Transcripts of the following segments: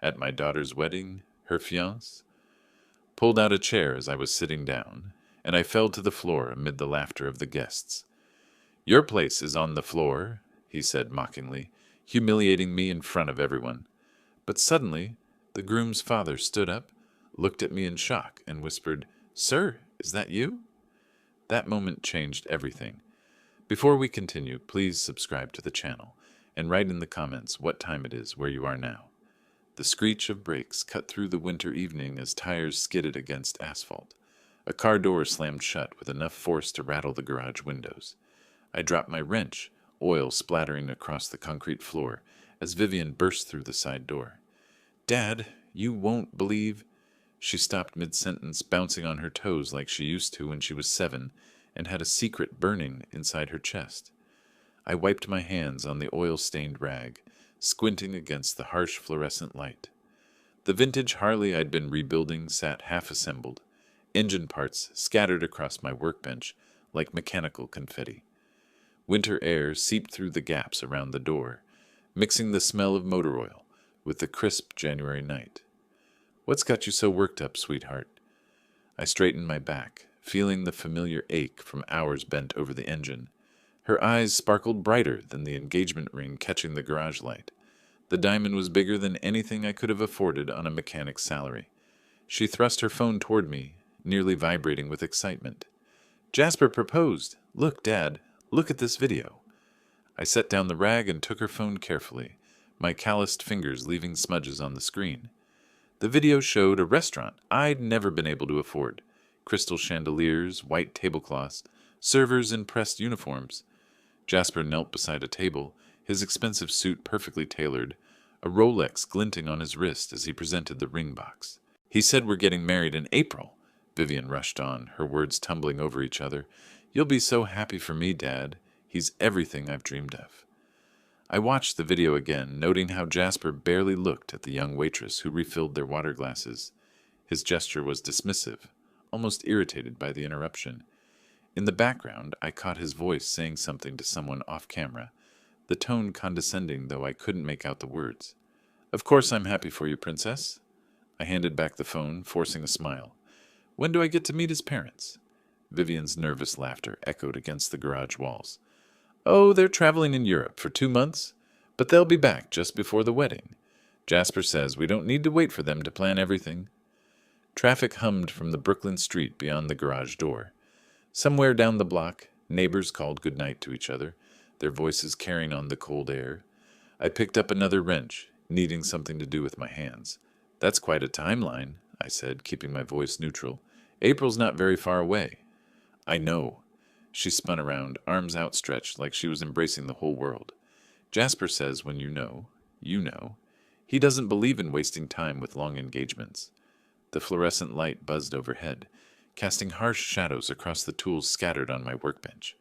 At my daughter's wedding, her fiancé pulled out a chair as I was sitting down, and I fell to the floor amid the laughter of the guests. Your place is on the floor, he said mockingly, humiliating me in front of everyone. But suddenly, the groom's father stood up, looked at me in shock, and whispered, Sir, is that you? That moment changed everything. Before we continue, please subscribe to the channel, and write in the comments what time it is where you are now. The screech of brakes cut through the winter evening as tires skidded against asphalt. A car door slammed shut with enough force to rattle the garage windows. I dropped my wrench, oil splattering across the concrete floor, as Vivian burst through the side door. Dad, you won't believe... She stopped mid-sentence, bouncing on her toes like she used to when she was 7, and had a secret burning inside her chest. I wiped my hands on the oil-stained rag, squinting against the harsh fluorescent light. The vintage Harley I'd been rebuilding sat half-assembled, engine parts scattered across my workbench like mechanical confetti. Winter air seeped through the gaps around the door, mixing the smell of motor oil with the crisp January night. What's got you so worked up, sweetheart? I straightened my back, feeling the familiar ache from hours bent over the engine. Her eyes sparkled brighter than the engagement ring catching the garage light. The diamond was bigger than anything I could have afforded on a mechanic's salary. She thrust her phone toward me, nearly vibrating with excitement. Jasper proposed. Look, Dad, look at this video. I set down the rag and took her phone carefully, my calloused fingers leaving smudges on the screen. The video showed a restaurant I'd never been able to afford. Crystal chandeliers, white tablecloths, servers in pressed uniforms. Jasper knelt beside a table, his expensive suit perfectly tailored, a Rolex glinting on his wrist as he presented the ring box. He said we're getting married in April. Vivian rushed on, her words tumbling over each other. You'll be so happy for me, Dad. He's everything I've dreamed of. I watched the video again, noting how Jasper barely looked at the young waitress who refilled their water glasses. His gesture was dismissive, almost irritated by the interruption. In the background, I caught his voice saying something to someone off camera, the tone condescending though I couldn't make out the words. Of course I'm happy for you, Princess. I handed back the phone, forcing a smile. When do I get to meet his parents? Vivian's nervous laughter echoed against the garage walls. Oh, they're traveling in Europe for 2 months, but they'll be back just before the wedding. Jasper says we don't need to wait for them to plan everything. Traffic hummed from the Brooklyn street beyond the garage door. Somewhere down the block, neighbors called goodnight to each other, their voices carrying on the cold air. I picked up another wrench, needing something to do with my hands. That's quite a timeline, I said, keeping my voice neutral. April's not very far away. I know. She spun around, arms outstretched like she was embracing the whole world. Jasper says when you know, you know. He doesn't believe in wasting time with long engagements. The fluorescent light buzzed overhead, casting harsh shadows across the tools scattered on my workbench.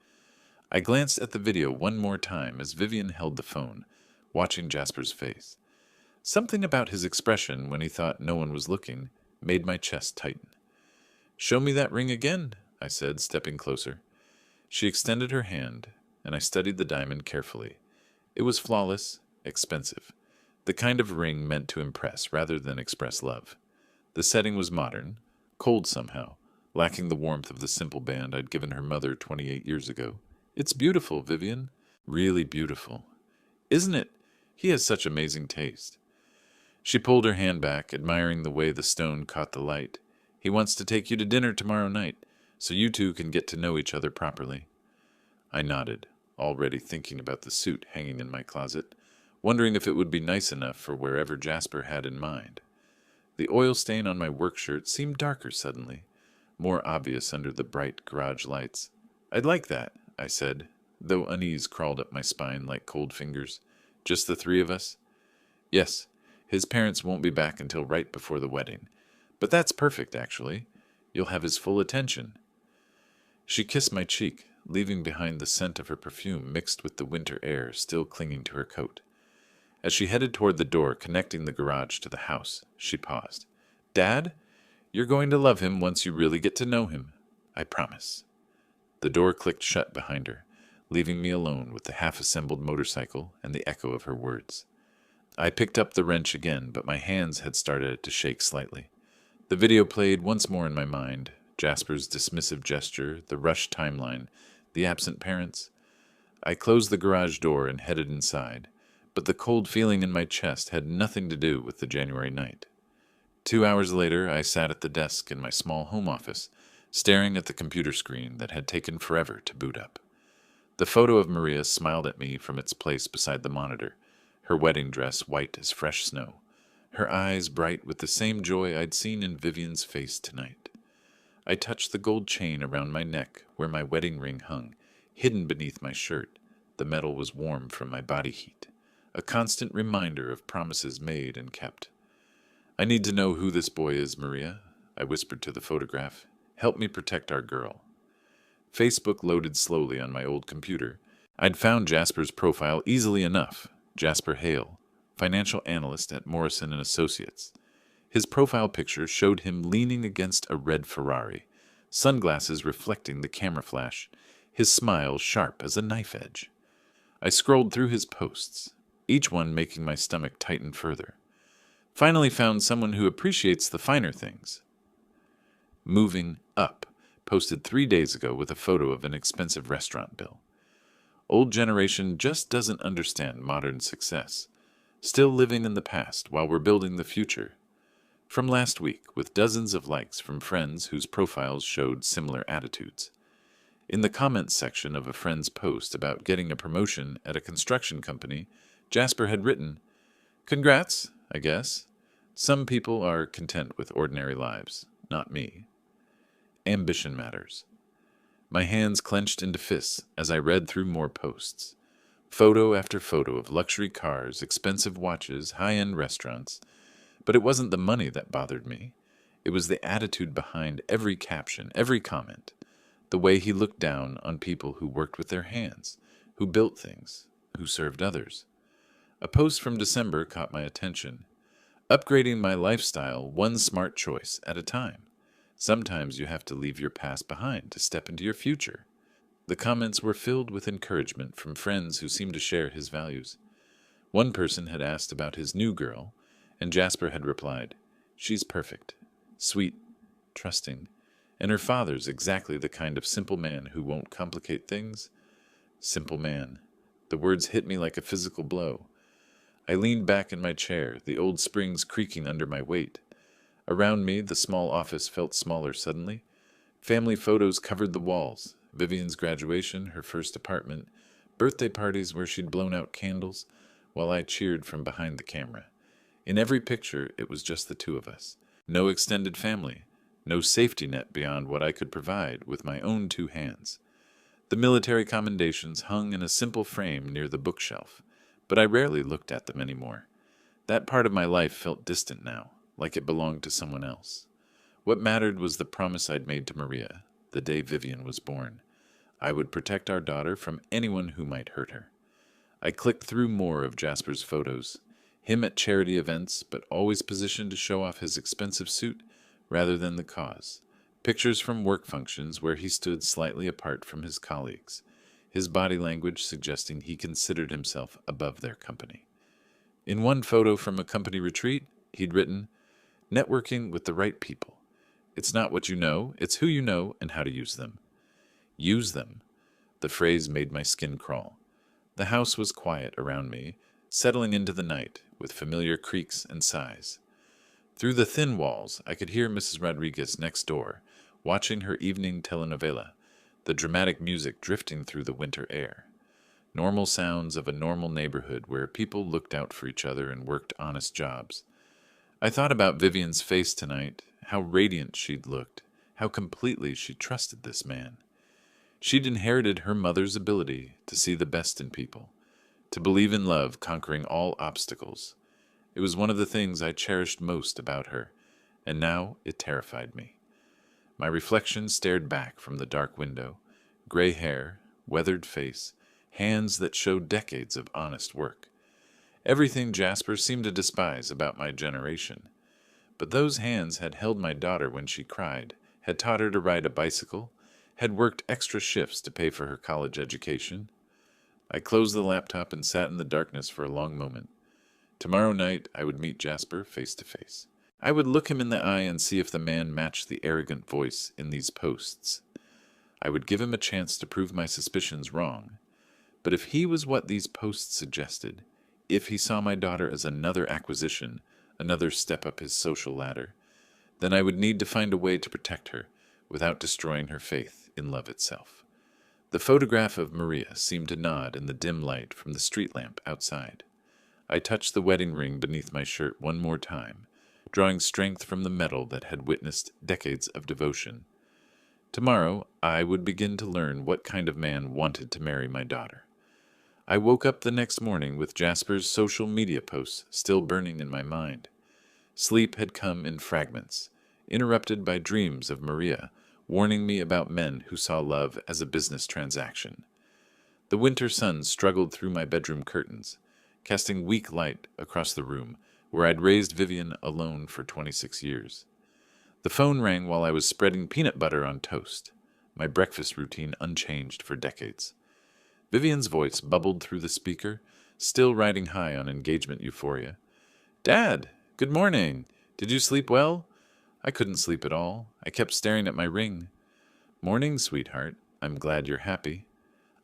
I glanced at the video one more time as Vivian held the phone, watching Jasper's face. Something about his expression when he thought no one was looking made my chest tighten. Show me that ring again, I said, stepping closer. She extended her hand, and I studied the diamond carefully. It was flawless, expensive, the kind of ring meant to impress rather than express love. The setting was modern, cold somehow, lacking the warmth of the simple band I'd given her mother 28 years ago. It's beautiful, Vivian. Really beautiful. Isn't it? He has such amazing taste. She pulled her hand back, admiring the way the stone caught the light. He wants to take you to dinner tomorrow night, so you two can get to know each other properly. I nodded, already thinking about the suit hanging in my closet, wondering if it would be nice enough for wherever Jasper had in mind. The oil stain on my work shirt seemed darker suddenly, more obvious under the bright garage lights. I'd like that, I said, though unease crawled up my spine like cold fingers. Just the 3 of us? Yes, his parents won't be back until right before the wedding. But that's perfect, actually. You'll have his full attention. She kissed my cheek, leaving behind the scent of her perfume mixed with the winter air still clinging to her coat. As she headed toward the door connecting the garage to the house, she paused. Dad, you're going to love him once you really get to know him. I promise. The door clicked shut behind her, leaving me alone with the half-assembled motorcycle and the echo of her words. I picked up the wrench again, but my hands had started to shake slightly. The video played once more in my mind. Jasper's dismissive gesture, the rushed timeline, the absent parents. I closed the garage door and headed inside, but the cold feeling in my chest had nothing to do with the January night. 2 hours later, I sat at the desk in my small home office, staring at the computer screen that had taken forever to boot up. The photo of Maria smiled at me from its place beside the monitor, her wedding dress white as fresh snow, her eyes bright with the same joy I'd seen in Vivian's face tonight. I touched the gold chain around my neck where my wedding ring hung, hidden beneath my shirt. The metal was warm from my body heat, a constant reminder of promises made and kept. I need to know who this boy is, Maria, I whispered to the photograph. Help me protect our girl. Facebook loaded slowly on my old computer. I'd found Jasper's profile easily enough. Jasper Hale, financial analyst at Morrison & Associates. His profile picture showed him leaning against a red Ferrari, sunglasses reflecting the camera flash, his smile sharp as a knife edge. I scrolled through his posts, each one making my stomach tighten further. Finally found someone who appreciates the finer things. Moving Up posted 3 days ago with a photo of an expensive restaurant bill. Old generation just doesn't understand modern success, still living in the past while we're building the future. From last week, with dozens of likes from friends whose profiles showed similar attitudes. In the comments section of a friend's post about getting a promotion at a construction company, Jasper had written, "Congrats, I guess. Some people are content with ordinary lives, not me." Ambition matters. My hands clenched into fists as I read through more posts. Photo after photo of luxury cars, expensive watches, high-end restaurants. But it wasn't the money that bothered me. It was the attitude behind every caption, every comment. The way he looked down on people who worked with their hands, who built things, who served others. A post from December caught my attention. Upgrading my lifestyle one smart choice at a time. Sometimes you have to leave your past behind to step into your future. The comments were filled with encouragement from friends who seemed to share his values. One person had asked about his new girl, and Jasper had replied, "She's perfect, sweet, trusting, and her father's exactly the kind of simple man who won't complicate things." Simple man. The words hit me like a physical blow. I leaned back in my chair, the old springs creaking under my weight. Around me, the small office felt smaller suddenly. Family photos covered the walls. Vivian's graduation, her first apartment, birthday parties where she'd blown out candles, while I cheered from behind the camera. In every picture, it was just the two of us. No extended family. No safety net beyond what I could provide with my own 2 hands. The military commendations hung in a simple frame near the bookshelf, but I rarely looked at them anymore. That part of my life felt distant now, like it belonged to someone else. What mattered was the promise I'd made to Maria, the day Vivian was born. I would protect our daughter from anyone who might hurt her. I clicked through more of Jasper's photos. Him at charity events, but always positioned to show off his expensive suit rather than the cause. Pictures from work functions where he stood slightly apart from his colleagues, his body language suggesting he considered himself above their company. In one photo from a company retreat, he'd written, "Networking with the right people. It's not what you know, it's who you know and how to use them." Use them. The phrase made my skin crawl. The house was quiet around me, settling into the night with familiar creaks and sighs. Through the thin walls, I could hear Mrs. Rodriguez next door, watching her evening telenovela, the dramatic music drifting through the winter air. Normal sounds of a normal neighborhood where people looked out for each other and worked honest jobs. I thought about Vivian's face tonight, how radiant she'd looked, how completely she trusted this man. She'd inherited her mother's ability to see the best in people, to believe in love conquering all obstacles. It was one of the things I cherished most about her, and now it terrified me. My reflection stared back from the dark window, gray hair, weathered face, hands that showed decades of honest work. Everything Jasper seemed to despise about my generation. But those hands had held my daughter when she cried, had taught her to ride a bicycle, had worked extra shifts to pay for her college education. I closed the laptop and sat in the darkness for a long moment. Tomorrow night I would meet Jasper face to face. I would look him in the eye and see if the man matched the arrogant voice in these posts. I would give him a chance to prove my suspicions wrong. But if he was what these posts suggested, if he saw my daughter as another acquisition, another step up his social ladder, then I would need to find a way to protect her without destroying her faith in love itself. The photograph of Maria seemed to nod in the dim light from the street lamp outside. I touched the wedding ring beneath my shirt one more time, drawing strength from the metal that had witnessed decades of devotion. Tomorrow, I would begin to learn what kind of man wanted to marry my daughter. I woke up the next morning with Jasper's social media posts still burning in my mind. Sleep had come in fragments, interrupted by dreams of Maria, warning me about men who saw love as a business transaction. The winter sun struggled through my bedroom curtains, casting weak light across the room where I'd raised Vivian alone for 26 years. The phone rang while I was spreading peanut butter on toast, my breakfast routine unchanged for decades. Vivian's voice bubbled through the speaker, still riding high on engagement euphoria. "Dad, good morning. Did you sleep well?" I couldn't sleep at all. I kept staring at my ring. "Morning, sweetheart. I'm glad you're happy."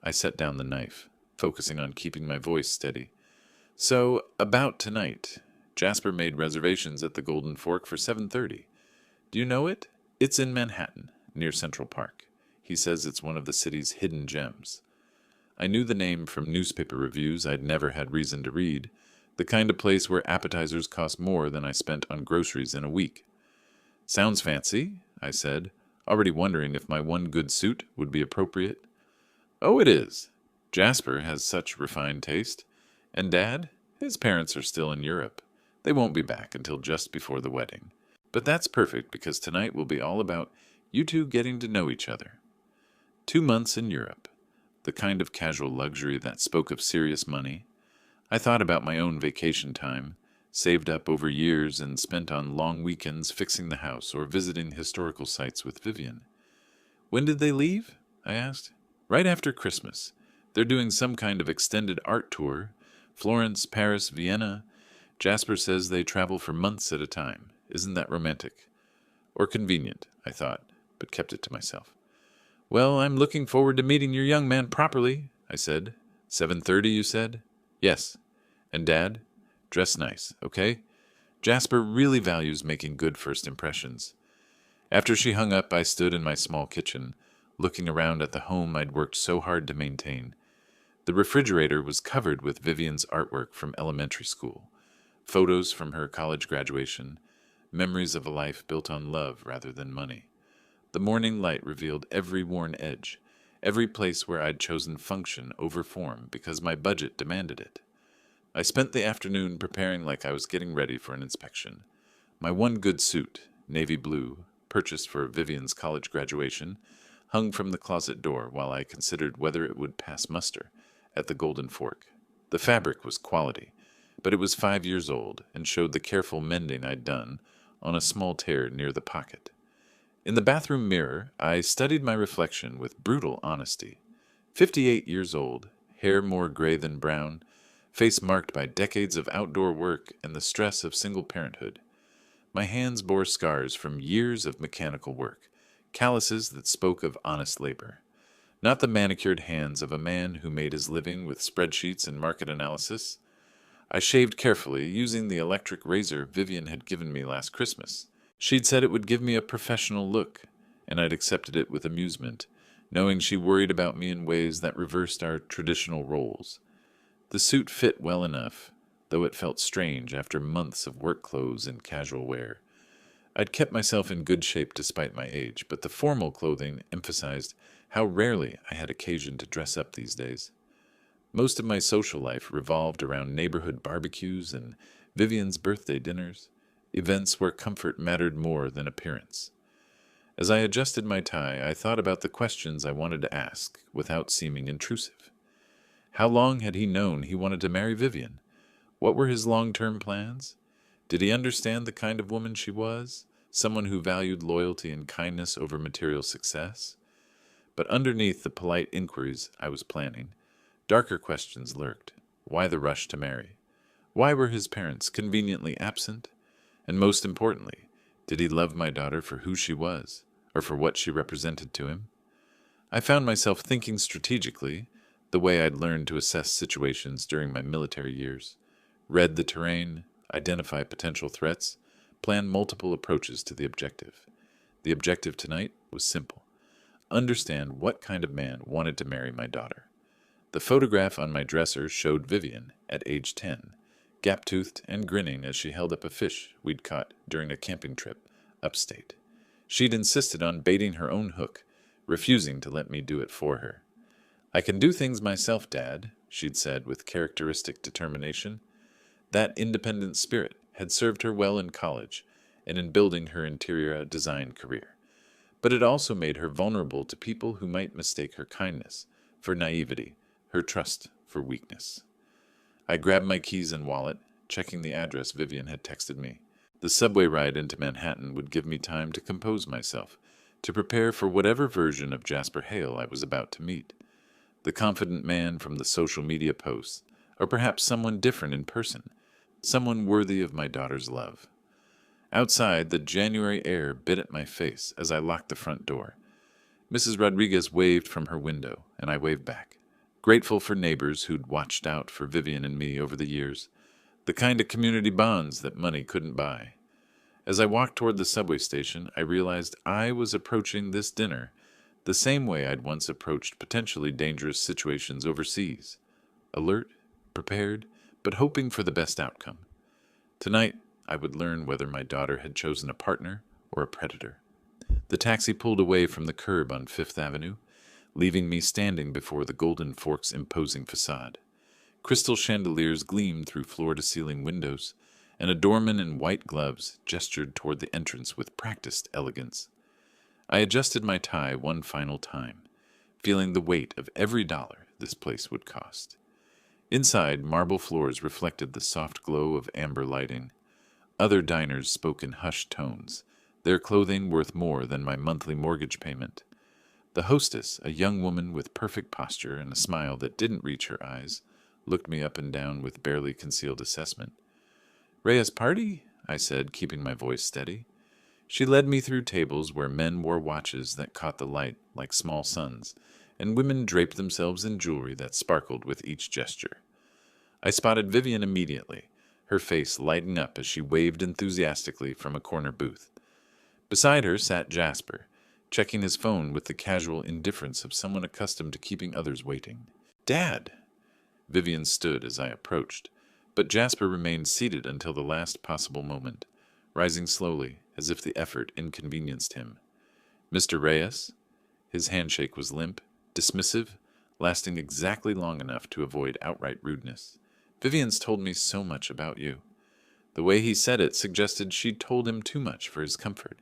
I set down the knife, focusing on keeping my voice steady. "So, about tonight. Jasper made reservations at the Golden Fork for 7:30. Do you know it? It's in Manhattan, near Central Park. He says it's one of the city's hidden gems." I knew the name from newspaper reviews I'd never had reason to read, the kind of place where appetizers cost more than I spent on groceries in a week. "Sounds fancy," I said, already wondering if my one good suit would be appropriate. "Oh, it is. Jasper has such refined taste. And Dad? His parents are still in Europe. They won't be back until just before the wedding. But that's perfect because tonight will be all about you two getting to know each other." 2 months in Europe. The kind of casual luxury that spoke of serious money. I thought about my own vacation time, saved up over years and spent on long weekends fixing the house or visiting historical sites with Vivian. "When did they leave?" I asked. "Right after Christmas. They're doing some kind of extended art tour. Florence, Paris, Vienna. Jasper says they travel for months at a time. Isn't that romantic? Or convenient," I thought, but kept it to myself. "Well, I'm looking forward to meeting your young man properly," I said. 7:30, you said? "Yes. And Dad? Dress nice, okay? Jasper really values making good first impressions." After she hung up, I stood in my small kitchen, looking around at the home I'd worked so hard to maintain. The refrigerator was covered with Vivian's artwork from elementary school, photos from her college graduation, memories of a life built on love rather than money. The morning light revealed every worn edge, every place where I'd chosen function over form because my budget demanded it. I spent the afternoon preparing like I was getting ready for an inspection. My one good suit, navy blue, purchased for Vivian's college graduation, hung from the closet door while I considered whether it would pass muster at the Golden Fork. The fabric was quality, but it was 5 years old and showed the careful mending I'd done on a small tear near the pocket. In the bathroom mirror, I studied my reflection with brutal honesty. 58 years old, hair more gray than brown, face marked by decades of outdoor work and the stress of single parenthood. My hands bore scars from years of mechanical work, calluses that spoke of honest labor. Not the manicured hands of a man who made his living with spreadsheets and market analysis. I shaved carefully, using the electric razor Vivian had given me last Christmas. She'd said it would give me a professional look, and I'd accepted it with amusement, knowing she worried about me in ways that reversed our traditional roles. The suit fit well enough, though it felt strange after months of work clothes and casual wear. I'd kept myself in good shape despite my age, but the formal clothing emphasized how rarely I had occasion to dress up these days. Most of my social life revolved around neighborhood barbecues and Vivian's birthday dinners, events where comfort mattered more than appearance. As I adjusted my tie, I thought about the questions I wanted to ask without seeming intrusive. How long had he known he wanted to marry Vivian? What were his long-term plans? Did he understand the kind of woman she was? Someone who valued loyalty and kindness over material success? But underneath the polite inquiries I was planning, darker questions lurked. Why the rush to marry? Why were his parents conveniently absent? And most importantly, did he love my daughter for who she was, or for what she represented to him? I found myself thinking strategically, the way I'd learned to assess situations during my military years. Read the terrain, identify potential threats, plan multiple approaches to the objective. The objective tonight was simple: understand what kind of man wanted to marry my daughter. The photograph on my dresser showed Vivian, at age 10, gap-toothed and grinning as she held up a fish we'd caught during a camping trip upstate. She'd insisted on baiting her own hook, refusing to let me do it for her. "I can do things myself, Dad," she'd said with characteristic determination. That independent spirit had served her well in college and in building her interior design career. But it also made her vulnerable to people who might mistake her kindness for naivety, her trust for weakness. I grabbed my keys and wallet, checking the address Vivian had texted me. The subway ride into Manhattan would give me time to compose myself, to prepare for whatever version of Jasper Hale I was about to meet. The confident man from the social media posts, or perhaps someone different in person, someone worthy of my daughter's love. Outside, the January air bit at my face as I locked the front door. Mrs. Rodriguez waved from her window, and I waved back, grateful for neighbors who'd watched out for Vivian and me over the years, the kind of community bonds that money couldn't buy. As I walked toward the subway station, I realized I was approaching this dinner the same way I'd once approached potentially dangerous situations overseas: alert, prepared, but hoping for the best outcome. Tonight, I would learn whether my daughter had chosen a partner or a predator. The taxi pulled away from the curb on Fifth Avenue, leaving me standing before the Golden Fork's imposing facade. Crystal chandeliers gleamed through floor-to-ceiling windows, and a doorman in white gloves gestured toward the entrance with practiced elegance. I adjusted my tie one final time, feeling the weight of every dollar this place would cost. Inside, marble floors reflected the soft glow of amber lighting. Other diners spoke in hushed tones, their clothing worth more than my monthly mortgage payment. The hostess, a young woman with perfect posture and a smile that didn't reach her eyes, looked me up and down with barely concealed assessment. "Rhea's party?" I said, keeping my voice steady. She led me through tables where men wore watches that caught the light like small suns, and women draped themselves in jewelry that sparkled with each gesture. I spotted Vivian immediately, her face lighting up as she waved enthusiastically from a corner booth. Beside her sat Jasper, checking his phone with the casual indifference of someone accustomed to keeping others waiting. "Dad!" Vivian stood as I approached, but Jasper remained seated until the last possible moment, rising slowly as if the effort inconvenienced him. "Mr. Reyes?" His handshake was limp, dismissive, lasting exactly long enough to avoid outright rudeness. "Vivian's told me so much about you." The way he said it suggested she'd told him too much for his comfort.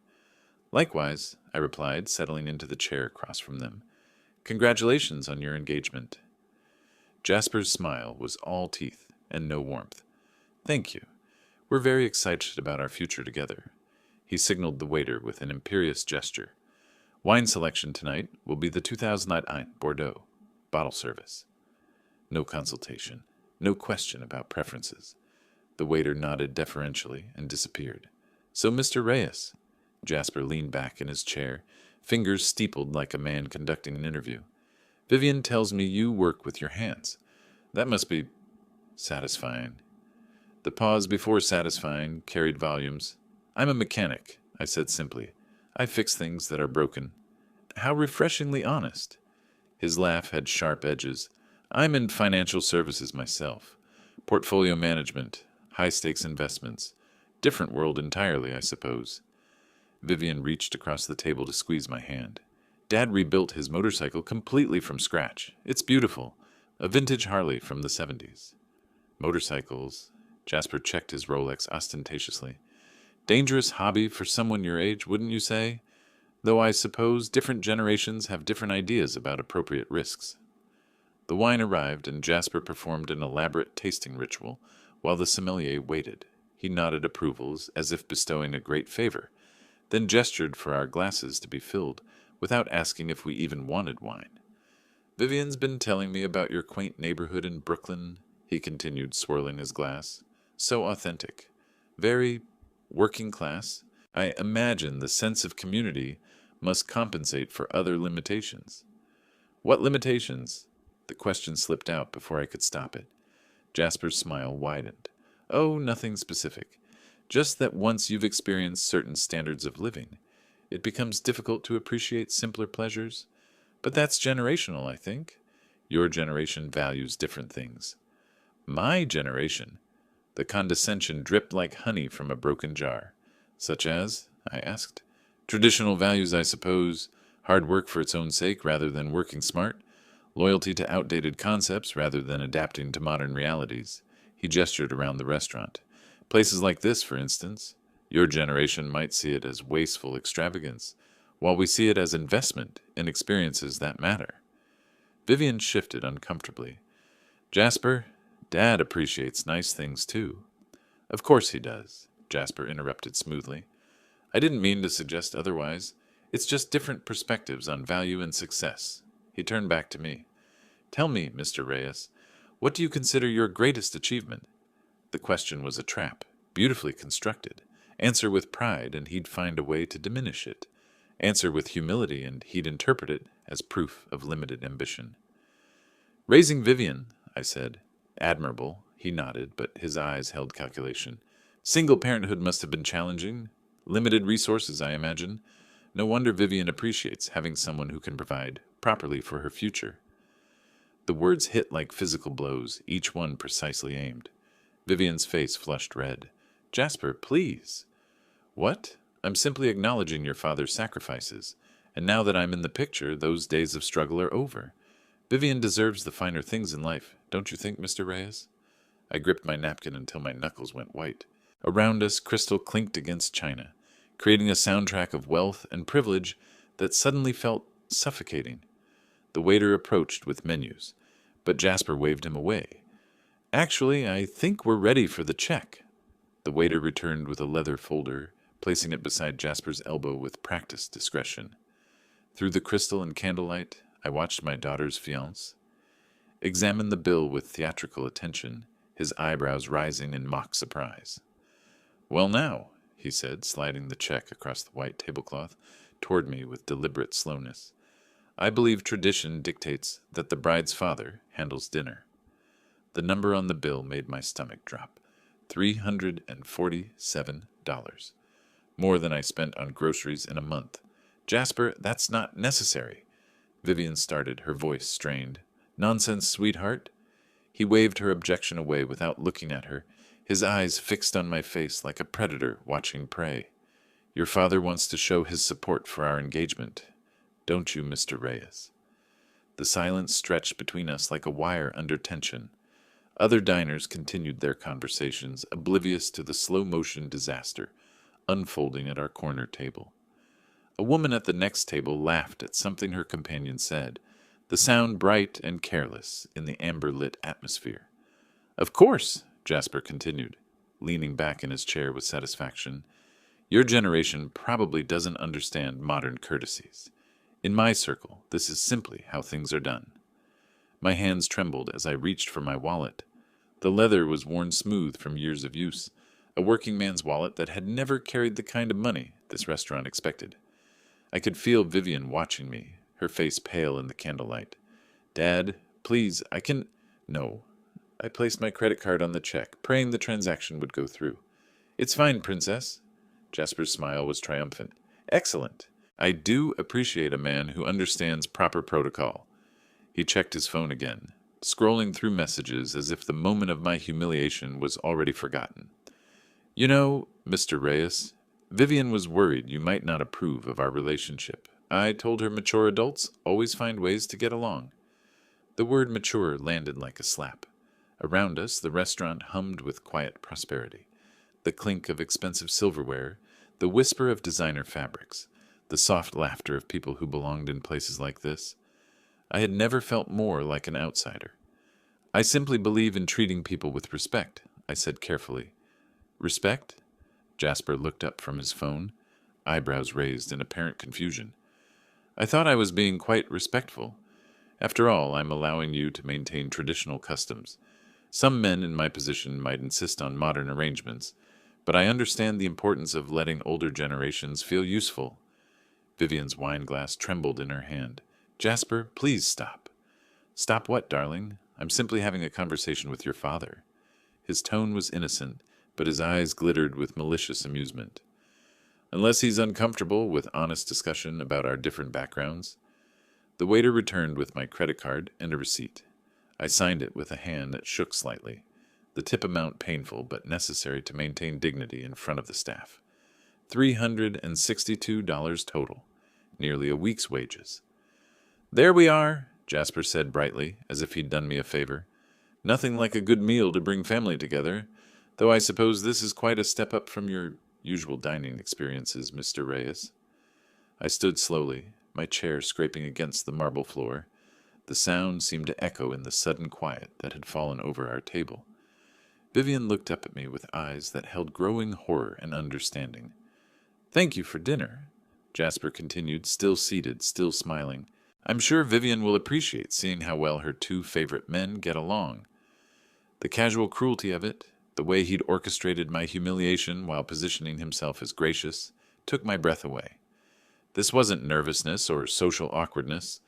"Likewise," I replied, settling into the chair across from them. "Congratulations on your engagement." Jasper's smile was all teeth and no warmth. "Thank you. We're very excited about our future together." He signaled the waiter with an imperious gesture. "Wine selection tonight will be the 2008 Bordeaux, bottle service." No consultation, no question about preferences. The waiter nodded deferentially and disappeared. "So, Mr. Reyes." Jasper leaned back in his chair, fingers steepled like a man conducting an interview. "Vivian tells me you work with your hands. That must be satisfying." The pause before satisfying carried volumes. "I'm a mechanic," I said simply. "I fix things that are broken." "How refreshingly honest." His laugh had sharp edges. "I'm in financial services myself. Portfolio management, high-stakes investments. Different world entirely, I suppose." Vivian reached across the table to squeeze my hand. "Dad rebuilt his motorcycle completely from scratch. It's beautiful. A vintage Harley from the 70s. "Motorcycles." Jasper checked his Rolex ostentatiously. "Dangerous hobby for someone your age, wouldn't you say? Though I suppose different generations have different ideas about appropriate risks." The wine arrived, and Jasper performed an elaborate tasting ritual, while the sommelier waited. He nodded approvals, as if bestowing a great favor, then gestured for our glasses to be filled, without asking if we even wanted wine. "Vivian's been telling me about your quaint neighborhood in Brooklyn," he continued, swirling his glass. So authentic. Very working class. I imagine the sense of community must compensate for other limitations. What limitations? The question slipped out before I could stop it. Jasper's smile widened. Oh, nothing specific. Just that once you've experienced certain standards of living, it becomes difficult to appreciate simpler pleasures. But that's generational, I think. Your generation values different things. My generation, the condescension dripped like honey from a broken jar. Such as? I asked. Traditional values, I suppose. Hard work for its own sake rather than working smart. Loyalty to outdated concepts rather than adapting to modern realities. He gestured around the restaurant. Places like this, for instance. Your generation might see it as wasteful extravagance, while we see it as investment in experiences that matter. Vivian shifted uncomfortably. Jasper, Dad appreciates nice things too. Of course he does, Jasper interrupted smoothly. I didn't mean to suggest otherwise. It's just different perspectives on value and success. He turned back to me. Tell me, Mr. Reyes, what do you consider your greatest achievement? The question was a trap, beautifully constructed. Answer with pride, and he'd find a way to diminish it. Answer with humility, and he'd interpret it as proof of limited ambition. Raising Vivian, I said. Admirable, he nodded, but his eyes held calculation. Single parenthood must have been challenging. Limited resources, I imagine. No wonder Vivian appreciates having someone who can provide properly for her future. The words hit like physical blows, each one precisely aimed. Vivian's face flushed red. Jasper, please. What? I'm simply acknowledging your father's sacrifices, and now that I'm in the picture, those days of struggle are over. Vivian deserves the finer things in life, don't you think, Mr. Reyes? I gripped my napkin until my knuckles went white. Around us, crystal clinked against china, creating a soundtrack of wealth and privilege that suddenly felt suffocating. The waiter approached with menus, but Jasper waved him away. Actually, I think we're ready for the check. The waiter returned with a leather folder, placing it beside Jasper's elbow with practiced discretion. Through the crystal and candlelight, I watched my daughter's fiancé examine the bill with theatrical attention, his eyebrows rising in mock surprise. Well now, he said, sliding the check across the white tablecloth toward me with deliberate slowness. I believe tradition dictates that the bride's father handles dinner. The number on the bill made my stomach drop. $347. More than I spent on groceries in a month. Jasper, that's not necessary. Vivian started, her voice strained. Nonsense, sweetheart. He waved her objection away without looking at her, his eyes fixed on my face like a predator watching prey. Your father wants to show his support for our engagement. Don't you, Mr. Reyes? The silence stretched between us like a wire under tension. Other diners continued their conversations, oblivious to the slow-motion disaster unfolding at our corner table. A woman at the next table laughed at something her companion said, the sound bright and careless in the amber-lit atmosphere. Of course, Jasper continued, leaning back in his chair with satisfaction. Your generation probably doesn't understand modern courtesies. In my circle, this is simply how things are done. My hands trembled as I reached for my wallet. The leather was worn smooth from years of use, a working man's wallet that had never carried the kind of money this restaurant expected. I could feel Vivian watching me, her face pale in the candlelight. Dad, please, I can... No. I placed my credit card on the check, praying the transaction would go through. It's fine, Princess. Jasper's smile was triumphant. Excellent. I do appreciate a man who understands proper protocol. He checked his phone again, scrolling through messages as if the moment of my humiliation was already forgotten. You know, Mr. Reyes, Vivian was worried you might not approve of our relationship. I told her mature adults always find ways to get along. The word mature landed like a slap. Around us, the restaurant hummed with quiet prosperity. The clink of expensive silverware, the whisper of designer fabrics, the soft laughter of people who belonged in places like this. I had never felt more like an outsider. I simply believe in treating people with respect, I said carefully. Respect? Jasper looked up from his phone, eyebrows raised in apparent confusion. I thought I was being quite respectful. After all, I'm allowing you to maintain traditional customs. Some men in my position might insist on modern arrangements, but I understand the importance of letting older generations feel useful. Vivian's wine glass trembled in her hand. Jasper, please stop. Stop what, darling? I'm simply having a conversation with your father. His tone was innocent, but his eyes glittered with malicious amusement. Unless he's uncomfortable with honest discussion about our different backgrounds. The waiter returned with my credit card and a receipt. I signed it with a hand that shook slightly, the tip amount painful but necessary to maintain dignity in front of the staff. $362 total, nearly a week's wages. There we are, Jasper said brightly, as if he'd done me a favor. Nothing like a good meal to bring family together, though I suppose this is quite a step up from your usual dining experiences, Mr. Reyes. I stood slowly, my chair scraping against the marble floor. The sound seemed to echo in the sudden quiet that had fallen over our table. Vivian looked up at me with eyes that held growing horror and understanding. Thank you for dinner, Jasper continued, still seated, still smiling. I'm sure Vivian will appreciate seeing how well her two favorite men get along. The casual cruelty of it, the way he'd orchestrated my humiliation while positioning himself as gracious, took my breath away. This wasn't nervousness or social awkwardness.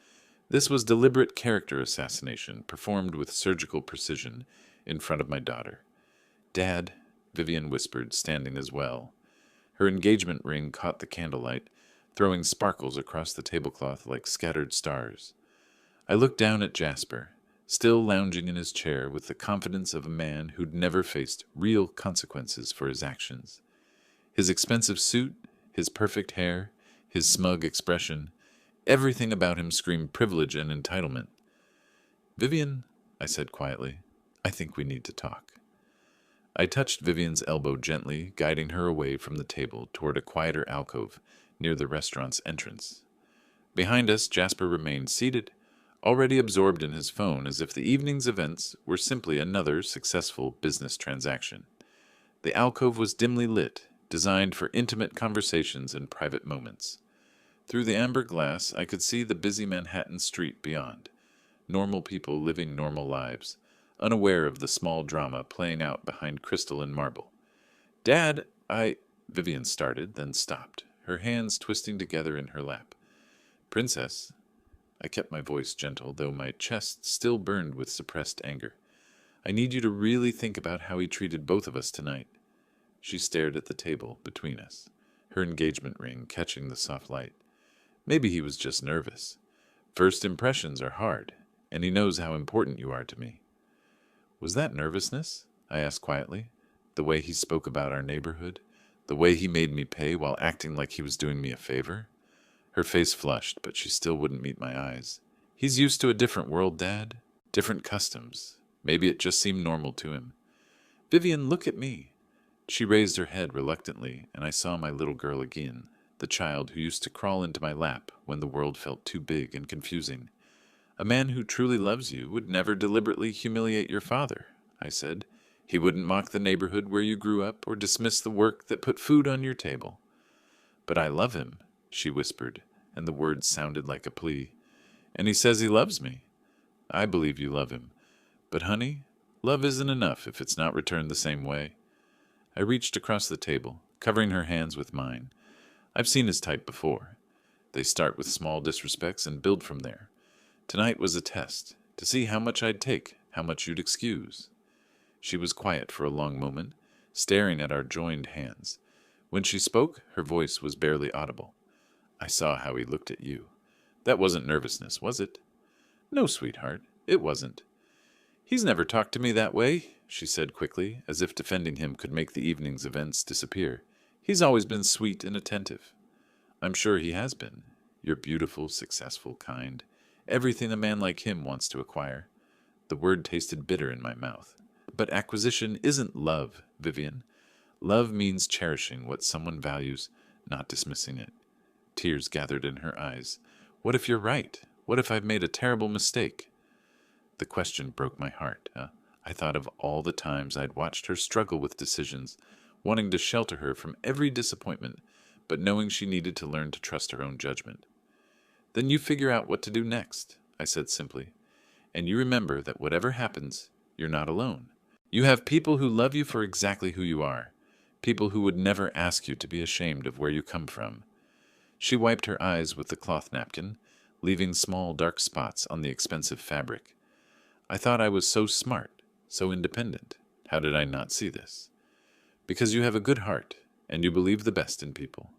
This was deliberate character assassination performed with surgical precision in front of my daughter. Dad, Vivian whispered, standing as well. Her engagement ring caught the candlelight, throwing sparkles across the tablecloth like scattered stars. I looked down at Jasper, still lounging in his chair with the confidence of a man who'd never faced real consequences for his actions. His expensive suit, his perfect hair, his smug expression, everything about him screamed privilege and entitlement. Vivian, I said quietly, I think we need to talk. I touched Vivian's elbow gently, guiding her away from the table toward a quieter alcove near the restaurant's entrance. Behind us, Jasper remained seated, already absorbed in his phone as if the evening's events were simply another successful business transaction. The alcove was dimly lit, designed for intimate conversations and private moments. Through the amber glass, I could see the busy Manhattan street beyond, normal people living normal lives, unaware of the small drama playing out behind crystal and marble. Dad, Vivian started, then stopped, her hands twisting together in her lap. Princess, I kept my voice gentle, though my chest still burned with suppressed anger. I need you to really think about how he treated both of us tonight. She stared at the table between us, her engagement ring catching the soft light. Maybe he was just nervous. First impressions are hard, and he knows how important you are to me. Was that nervousness? I asked quietly. The way he spoke about our neighborhood, the way he made me pay while acting like he was doing me a favor. Her face flushed, but she still wouldn't meet my eyes. He's used to a different world, Dad. Different customs. Maybe it just seemed normal to him. Vivian, look at me. She raised her head reluctantly, and I saw my little girl again, the child who used to crawl into my lap when the world felt too big and confusing. A man who truly loves you would never deliberately humiliate your father, I said. He wouldn't mock the neighborhood where you grew up or dismiss the work that put food on your table. But I love him, she whispered, and the words sounded like a plea. And he says he loves me. I believe you love him. But, honey, love isn't enough if it's not returned the same way. I reached across the table, covering her hands with mine. I've seen his type before. They start with small disrespects and build from there. Tonight was a test, to see how much I'd take, how much you'd excuse. She was quiet for a long moment, staring at our joined hands. When she spoke, her voice was barely audible. I saw how he looked at you. That wasn't nervousness, was it? No, sweetheart, it wasn't. He's never talked to me that way, she said quickly, as if defending him could make the evening's events disappear. He's always been sweet and attentive. I'm sure he has been. You're beautiful, successful, kind. Everything a man like him wants to acquire. The word tasted bitter in my mouth. But acquisition isn't love, Vivian. Love means cherishing what someone values, not dismissing it. Tears gathered in her eyes. What if you're right? What if I've made a terrible mistake? The question broke my heart. I thought of all the times I'd watched her struggle with decisions, wanting to shelter her from every disappointment, but knowing she needed to learn to trust her own judgment. Then you figure out what to do next, I said simply. And you remember that whatever happens, you're not alone. You have people who love you for exactly who you are, people who would never ask you to be ashamed of where you come from. She wiped her eyes with the cloth napkin, leaving small dark spots on the expensive fabric. I thought I was so smart, so independent. How did I not see this? Because you have a good heart, and you believe the best in people.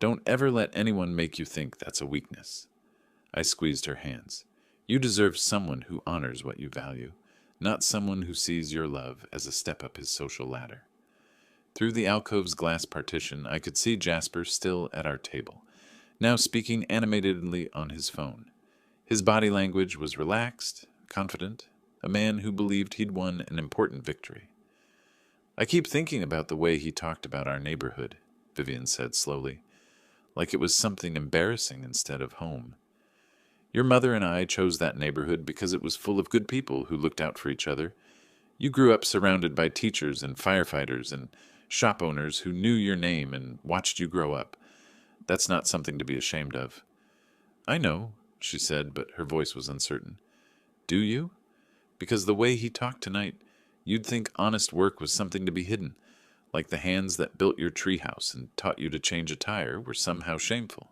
Don't ever let anyone make you think that's a weakness. I squeezed her hands. You deserve someone who honors what you value, not someone who sees your love as a step up his social ladder. Through the alcove's glass partition, I could see Jasper still at our table, now speaking animatedly on his phone. His body language was relaxed, confident, a man who believed he'd won an important victory. I keep thinking about the way he talked about our neighborhood, Vivian said slowly, like it was something embarrassing instead of home. Your mother and I chose that neighborhood because it was full of good people who looked out for each other. You grew up surrounded by teachers and firefighters and shop owners who knew your name and watched you grow up. That's not something to be ashamed of. I know, she said, but her voice was uncertain. Do you? Because the way he talked tonight, you'd think honest work was something to be hidden, like the hands that built your treehouse and taught you to change a tire were somehow shameful.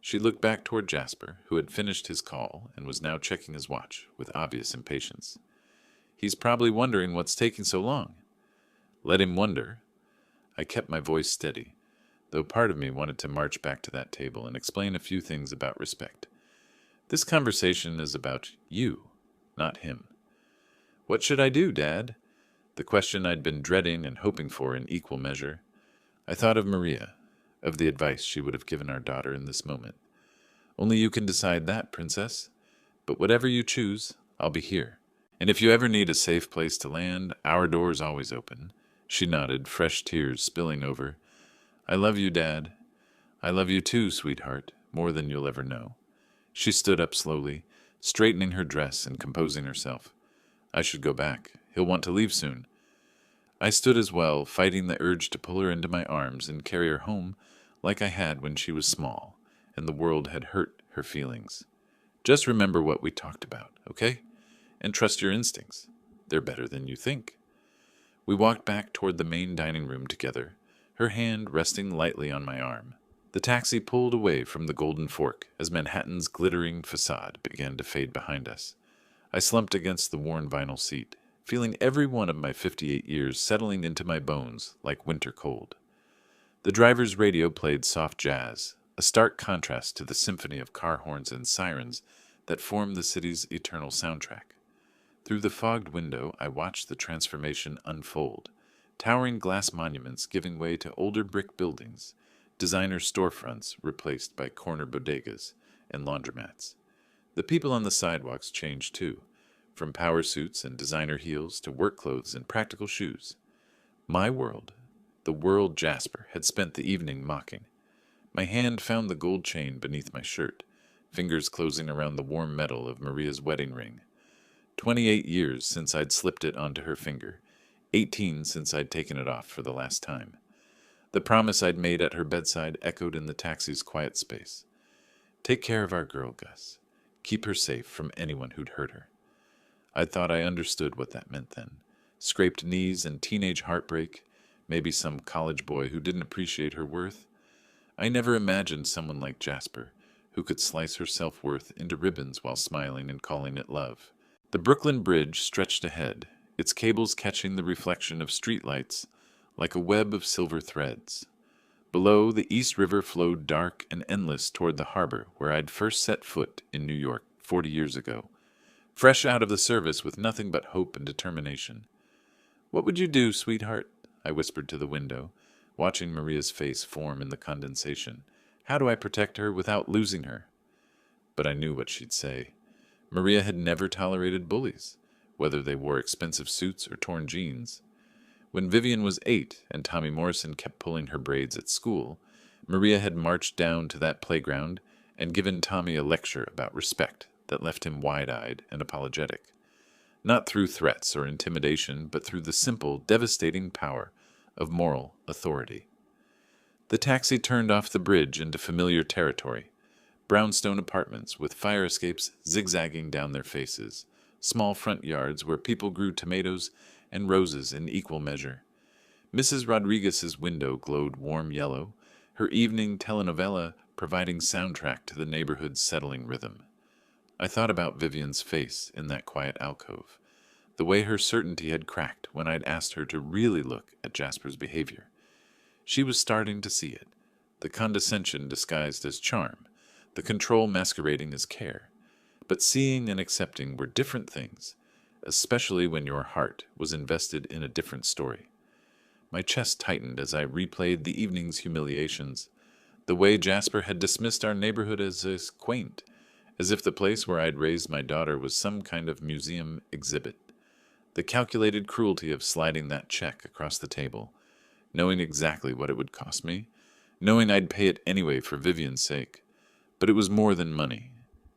She looked back toward Jasper, who had finished his call and was now checking his watch with obvious impatience. He's probably wondering what's taking so long. Let him wonder. I kept my voice steady, though part of me wanted to march back to that table and explain a few things about respect. This conversation is about you, not him. What should I do, Dad? The question I'd been dreading and hoping for in equal measure. I thought of Maria, of the advice she would have given our daughter in this moment. Only you can decide that, Princess. But whatever you choose, I'll be here. And if you ever need a safe place to land, our door's always open. She nodded, fresh tears spilling over. I love you, Dad. I love you too, sweetheart, more than you'll ever know. She stood up slowly, straightening her dress and composing herself. I should go back. He'll want to leave soon. I stood as well, fighting the urge to pull her into my arms and carry her home like I had when she was small, and the world had hurt her feelings. Just remember what we talked about, okay? And trust your instincts. They're better than you think. We walked back toward the main dining room together, her hand resting lightly on my arm. The taxi pulled away from the Golden Fork as Manhattan's glittering facade began to fade behind us. I slumped against the worn vinyl seat, feeling every one of my 58 years settling into my bones like winter cold. The driver's radio played soft jazz, a stark contrast to the symphony of car horns and sirens that formed the city's eternal soundtrack. Through the fogged window, I watched the transformation unfold, towering glass monuments giving way to older brick buildings, designer storefronts replaced by corner bodegas and laundromats. The people on the sidewalks changed too, from power suits and designer heels to work clothes and practical shoes. My world, the world Jasper had spent the evening mocking. My hand found the gold chain beneath my shirt, fingers closing around the warm metal of Maria's wedding ring. 28 years since I'd slipped it onto her finger, 18 since I'd taken it off for the last time. The promise I'd made at her bedside echoed in the taxi's quiet space. Take care of our girl, Gus. Keep her safe from anyone who'd hurt her. I thought I understood what that meant then. Scraped knees and teenage heartbreak, maybe some college boy who didn't appreciate her worth. I never imagined someone like Jasper, who could slice her self-worth into ribbons while smiling and calling it love. The Brooklyn Bridge stretched ahead, its cables catching the reflection of streetlights like a web of silver threads. Below, the East River flowed dark and endless toward the harbor where I'd first set foot in New York 40 years ago, fresh out of the service with nothing but hope and determination. What would you do, sweetheart? I whispered to the window, watching Maria's face form in the condensation. How do I protect her without losing her? But I knew what she'd say. Maria had never tolerated bullies, whether they wore expensive suits or torn jeans. When Vivian was 8 and Tommy Morrison kept pulling her braids at school, Maria had marched down to that playground and given Tommy a lecture about respect that left him wide-eyed and apologetic. Not through threats or intimidation, but through the simple, devastating power of moral authority. The taxi turned off the bridge into familiar territory. Brownstone apartments with fire escapes zigzagging down their faces, small front yards where people grew tomatoes and roses in equal measure. Mrs. Rodriguez's window glowed warm yellow, her evening telenovela providing soundtrack to the neighborhood's settling rhythm. I thought about Vivian's face in that quiet alcove, the way her certainty had cracked when I'd asked her to really look at Jasper's behavior. She was starting to see it, the condescension disguised as charm, the control masquerading as care. But seeing and accepting were different things, especially when your heart was invested in a different story. My chest tightened as I replayed the evening's humiliations, the way Jasper had dismissed our neighborhood as quaint, as if the place where I'd raised my daughter was some kind of museum exhibit. The calculated cruelty of sliding that check across the table, knowing exactly what it would cost me, knowing I'd pay it anyway for Vivian's sake. But it was more than money.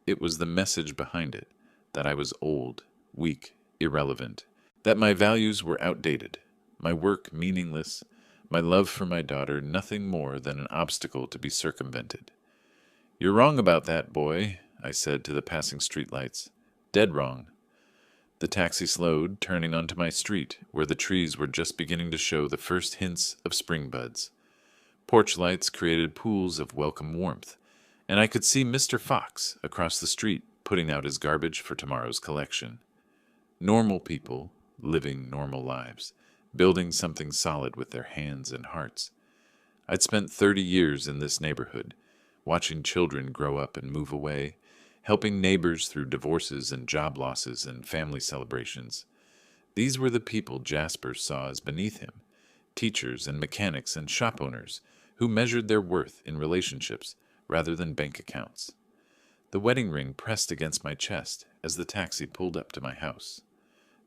It was the message behind it, that I was old, weak, irrelevant, that my values were outdated, my work meaningless, my love for my daughter nothing more than an obstacle to be circumvented. "You're wrong about that, boy," I said to the passing streetlights. "Dead wrong." The taxi slowed, turning onto my street, where the trees were just beginning to show the first hints of spring buds. Porch lights created pools of welcome warmth, and I could see Mr. Fox across the street putting out his garbage for tomorrow's collection. Normal people, living normal lives, building something solid with their hands and hearts. I'd spent 30 years in this neighborhood, watching children grow up and move away, helping neighbors through divorces and job losses and family celebrations. These were the people Jasper saw as beneath him, teachers and mechanics and shop owners who measured their worth in relationships rather than bank accounts. The wedding ring pressed against my chest as the taxi pulled up to my house.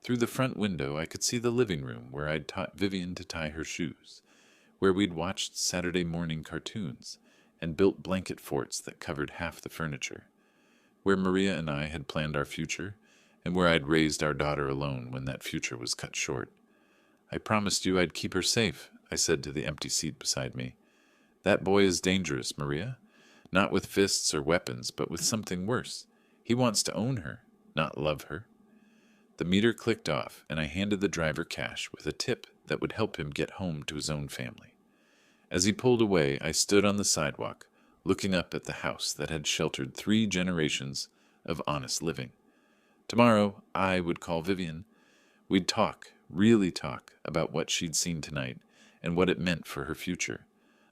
Through the front window I could see the living room where I'd taught Vivian to tie her shoes, where we'd watched Saturday morning cartoons and built blanket forts that covered half the furniture, where Maria and I had planned our future, and where I'd raised our daughter alone when that future was cut short. "I promised you I'd keep her safe," I said to the empty seat beside me. "That boy is dangerous, Maria. Not with fists or weapons, but with something worse. He wants to own her, not love her." The meter clicked off, and I handed the driver cash with a tip that would help him get home to his own family. As he pulled away, I stood on the sidewalk, looking up at the house that had sheltered 3 generations of honest living. Tomorrow, I would call Vivian. We'd talk, really talk, about what she'd seen tonight and what it meant for her future.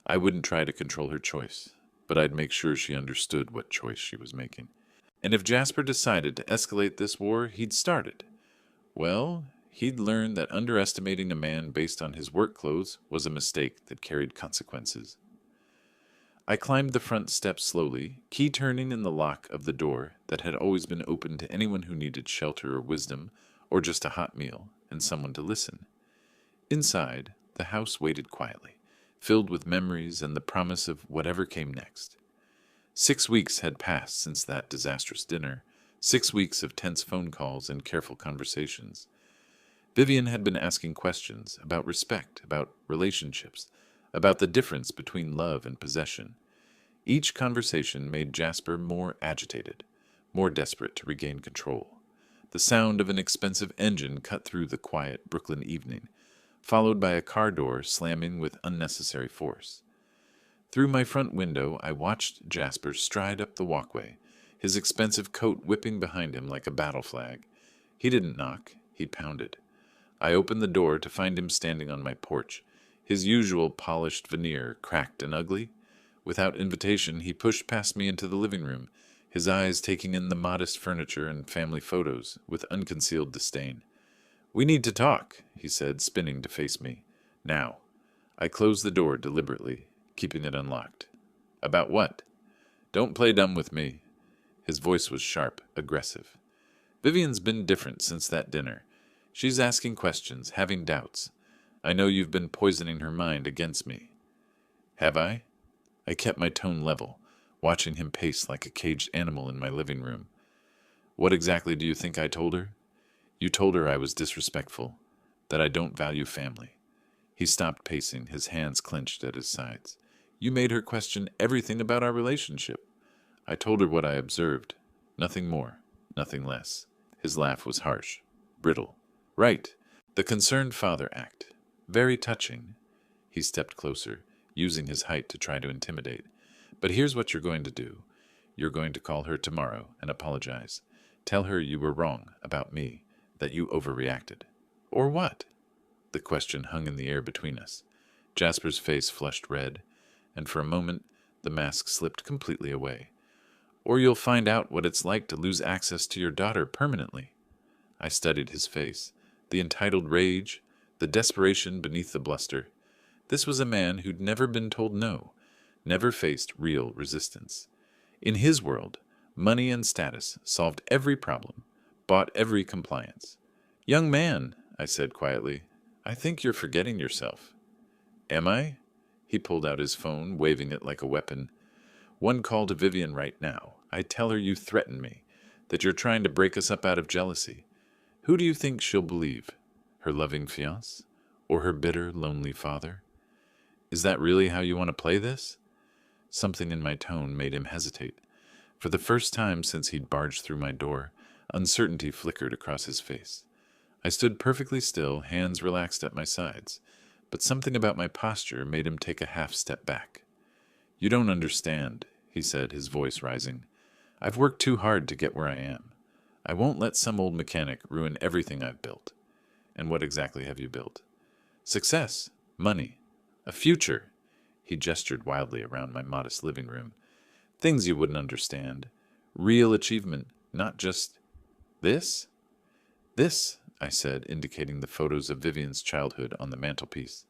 I wouldn't try to control her choice, but I'd make sure she understood what choice she was making. And if Jasper decided to escalate this war, he'd start it. Well, he'd learn that underestimating a man based on his work clothes was a mistake that carried consequences. I climbed the front steps slowly, key turning in the lock of the door that had always been open to anyone who needed shelter or wisdom, or just a hot meal and someone to listen. Inside, the house waited quietly, filled with memories and the promise of whatever came next. 6 weeks had passed since that disastrous dinner, 6 weeks of tense phone calls and careful conversations. Vivian had been asking questions about respect, about relationships, about the difference between love and possession. Each conversation made Jasper more agitated, more desperate to regain control. The sound of an expensive engine cut through the quiet Brooklyn evening, followed by a car door slamming with unnecessary force. Through my front window, I watched Jasper stride up the walkway, his expensive coat whipping behind him like a battle flag. He didn't knock, he pounded. I opened the door to find him standing on my porch, his usual polished veneer cracked and ugly. Without invitation, he pushed past me into the living room, his eyes taking in the modest furniture and family photos with unconcealed disdain. "We need to talk," he said, spinning to face me. "Now." I closed the door deliberately, keeping it unlocked. "About what?" "Don't play dumb with me." His voice was sharp, aggressive. "Vivian's been different since that dinner. She's asking questions, having doubts. I know you've been poisoning her mind against me." "Have I?" I kept my tone level, watching him pace like a caged animal in my living room. "What exactly do you think I told her?" "You told her I was disrespectful, that I don't value family." He stopped pacing, his hands clenched at his sides. "You made her question everything about our relationship." "I told her what I observed. Nothing more, nothing less." His laugh was harsh, brittle. "Right. The concerned father act. Very touching. He stepped closer, using his height to try to intimidate. But here's what you're going to do. You're going to call her tomorrow and apologize. Tell her you were wrong about me, that you overreacted. Or what? The question hung in the air between us. Jasper's face flushed red, and for a moment the mask slipped completely away. Or you'll find out what it's like to lose access to your daughter permanently. I studied his face, the entitled rage, the desperation beneath the bluster. This was a man who'd never been told no, never faced real resistance. In his world, money and status solved every problem, bought every compliance. "Young man," I said quietly, "I think you're forgetting yourself." "Am I?" He pulled out his phone, waving it like a weapon. "One call to Vivian right now. I tell her you threaten me, that you're trying to break us up out of jealousy. Who do you think she'll believe? Her loving fiancé? Or her bitter, lonely father? Is that really how you want to play this?" Something in my tone made him hesitate. For the first time since he'd barged through my door, uncertainty flickered across his face. I stood perfectly still, hands relaxed at my sides, but something about my posture made him take a half step back. "You don't understand," he said, his voice rising. "I've worked too hard to get where I am. I won't let some old mechanic ruin everything I've built." "And what exactly have you built?" "Success, money, a future." He gestured wildly around my modest living room. "Things you wouldn't understand. Real achievement, not just this?" "This," I said, indicating the photos of Vivian's childhood on the mantelpiece,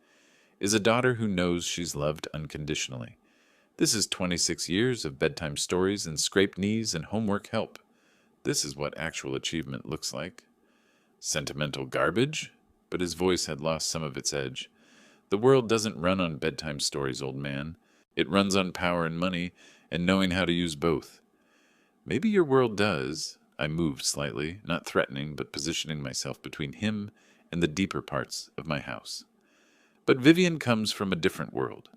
"is a daughter who knows she's loved unconditionally. This is 26 years of bedtime stories and scraped knees and homework help. This is what actual achievement looks like." "Sentimental garbage?" But his voice had lost some of its edge. "The world doesn't run on bedtime stories, old man. It runs on power and money, and knowing how to use both." "Maybe your world does." I moved slightly, not threatening, but positioning myself between him and the deeper parts of my house. "But Vivian comes from a different world,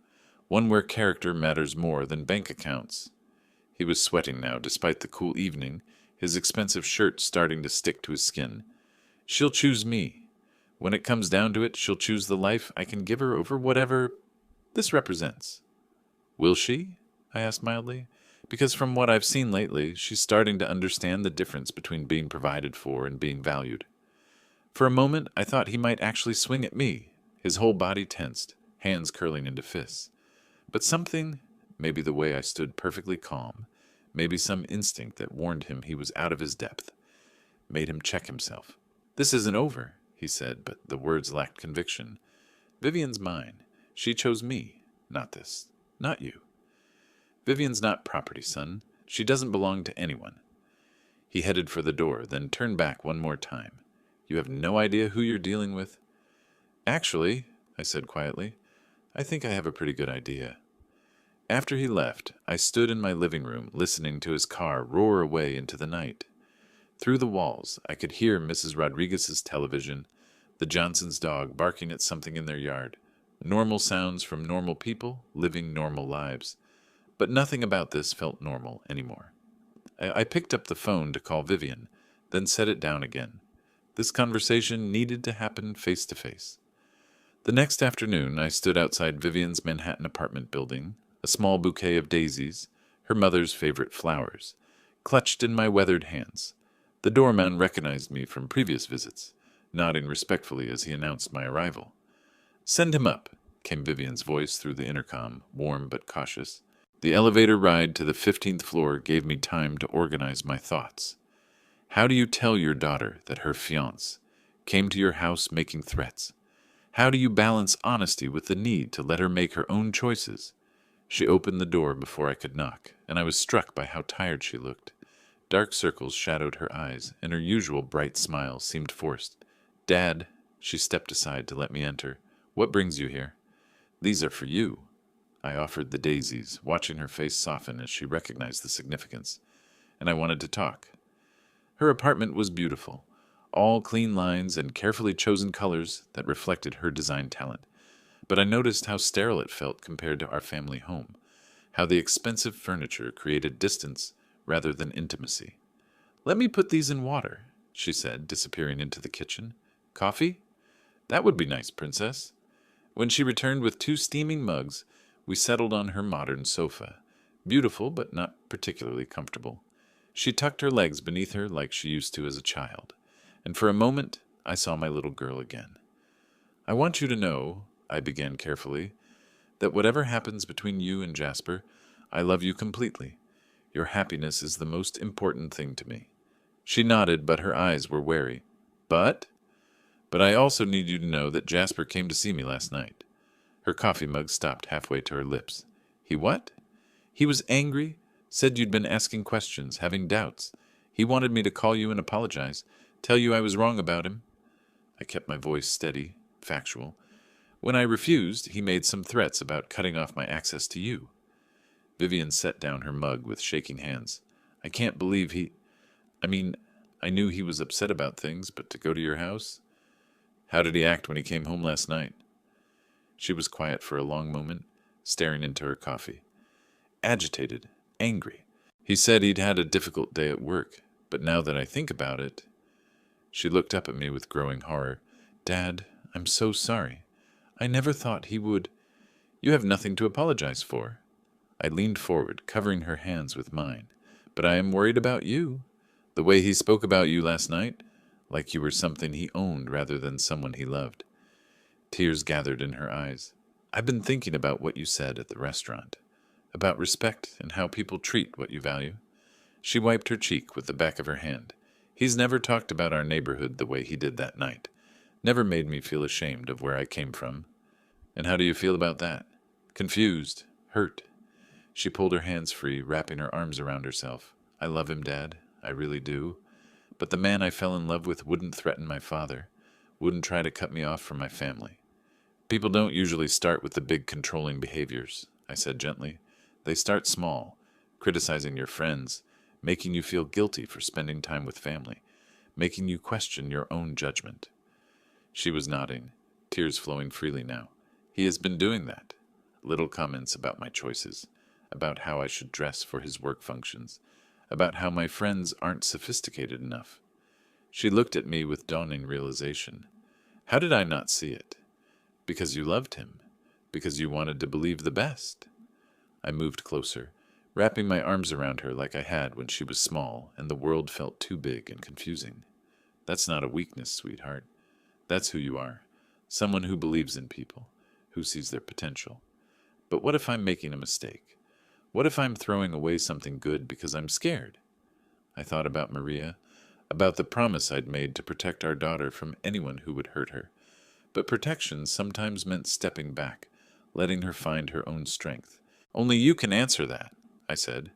one where character matters more than bank accounts." He was sweating now, despite the cool evening, his expensive shirt starting to stick to his skin. "She'll choose me. When it comes down to it, she'll choose the life I can give her over whatever this represents." "Will she?" I asked mildly. Because from what I've seen lately, she's starting to understand the difference between being provided for and being valued. For a moment, I thought he might actually swing at me, his whole body tensed, hands curling into fists. But something, maybe the way I stood perfectly calm, maybe some instinct that warned him he was out of his depth, made him check himself. "This isn't over," he said, but the words lacked conviction. "Vivian's mine. She chose me, not this, not you. Vivian's not property, son. She doesn't belong to anyone." He headed for the door, then turned back one more time. "You have no idea who you're dealing with?" "Actually," I said quietly, "I think I have a pretty good idea." After he left, I stood in my living room listening to his car roar away into the night. Through the walls, I could hear Mrs. Rodriguez's television, the Johnsons' dog barking at something in their yard, normal sounds from normal people living normal lives. But nothing about this felt normal anymore. I picked up the phone to call Vivian, then set it down again. This conversation needed to happen face to face. The next afternoon, I stood outside Vivian's Manhattan apartment building, a small bouquet of daisies, her mother's favorite flowers, clutched in my weathered hands. The doorman recognized me from previous visits, nodding respectfully as he announced my arrival. "Send him up," came Vivian's voice through the intercom, warm but cautious. The elevator ride to the 15th floor gave me time to organize my thoughts. How do you tell your daughter that her fiancé came to your house making threats? How do you balance honesty with the need to let her make her own choices? She opened the door before I could knock, and I was struck by how tired she looked. Dark circles shadowed her eyes, and her usual bright smile seemed forced. "Dad," she stepped aside to let me enter. "What brings you here?" "These are for you." I offered the daisies, watching her face soften as she recognized the significance, and I wanted to talk. Her apartment was beautiful, all clean lines and carefully chosen colors that reflected her design talent. But I noticed how sterile it felt compared to our family home, how the expensive furniture created distance rather than intimacy. "Let me put these in water," she said, disappearing into the kitchen. "Coffee?" That would be nice, Princess. When she returned with 2 steaming mugs, we settled on her modern sofa. Beautiful, but not particularly comfortable. She tucked her legs beneath her like she used to as a child, and for a moment I saw my little girl again. I want you to know, I began carefully, that whatever happens between you and Jasper, I love you completely. Your happiness is the most important thing to me. She nodded, but her eyes were wary. But I also need you to know that Jasper came to see me last night. Her coffee mug stopped halfway to her lips. He what? He was angry, said you'd been asking questions, having doubts. He wanted me to call you and apologize, tell you I was wrong about him. I kept my voice steady, factual. When I refused, he made some threats about cutting off my access to you. Vivian set down her mug with shaking hands. I can't believe I knew he was upset about things, but to go to your house? How did he act when he came home last night? She was quiet for a long moment, staring into her coffee. Agitated, angry. He said he'd had a difficult day at work, but now that I think about it... She looked up at me with growing horror. Dad, I'm so sorry. I never thought he would... You have nothing to apologize for. I leaned forward, covering her hands with mine. But I am worried about you. The way he spoke about you last night, like you were something he owned rather than someone he loved. Tears gathered in her eyes. I've been thinking about what you said at the restaurant, about respect and how people treat what you value. She wiped her cheek with the back of her hand. He's never talked about our neighborhood the way he did that night. Never made me feel ashamed of where I came from. And how do you feel about that? Confused, hurt. She pulled her hands free, wrapping her arms around herself. I love him, Dad. I really do. But the man I fell in love with wouldn't threaten my father, wouldn't try to cut me off from my family. People don't usually start with the big controlling behaviors, I said gently. They start small, criticizing your friends, making you feel guilty for spending time with family, making you question your own judgment. She was nodding, tears flowing freely now. He has been doing that. Little comments about my choices, about how I should dress for his work functions, about how my friends aren't sophisticated enough. She looked at me with dawning realization. How did I not see it? Because you loved him. Because you wanted to believe the best. I moved closer, wrapping my arms around her like I had when she was small and the world felt too big and confusing. That's not a weakness, sweetheart. That's who you are. Someone who believes in people, who sees their potential. But what if I'm making a mistake? What if I'm throwing away something good because I'm scared? I thought about Maria, about the promise I'd made to protect our daughter from anyone who would hurt her. But protection sometimes meant stepping back, letting her find her own strength. Only you can answer that, I said.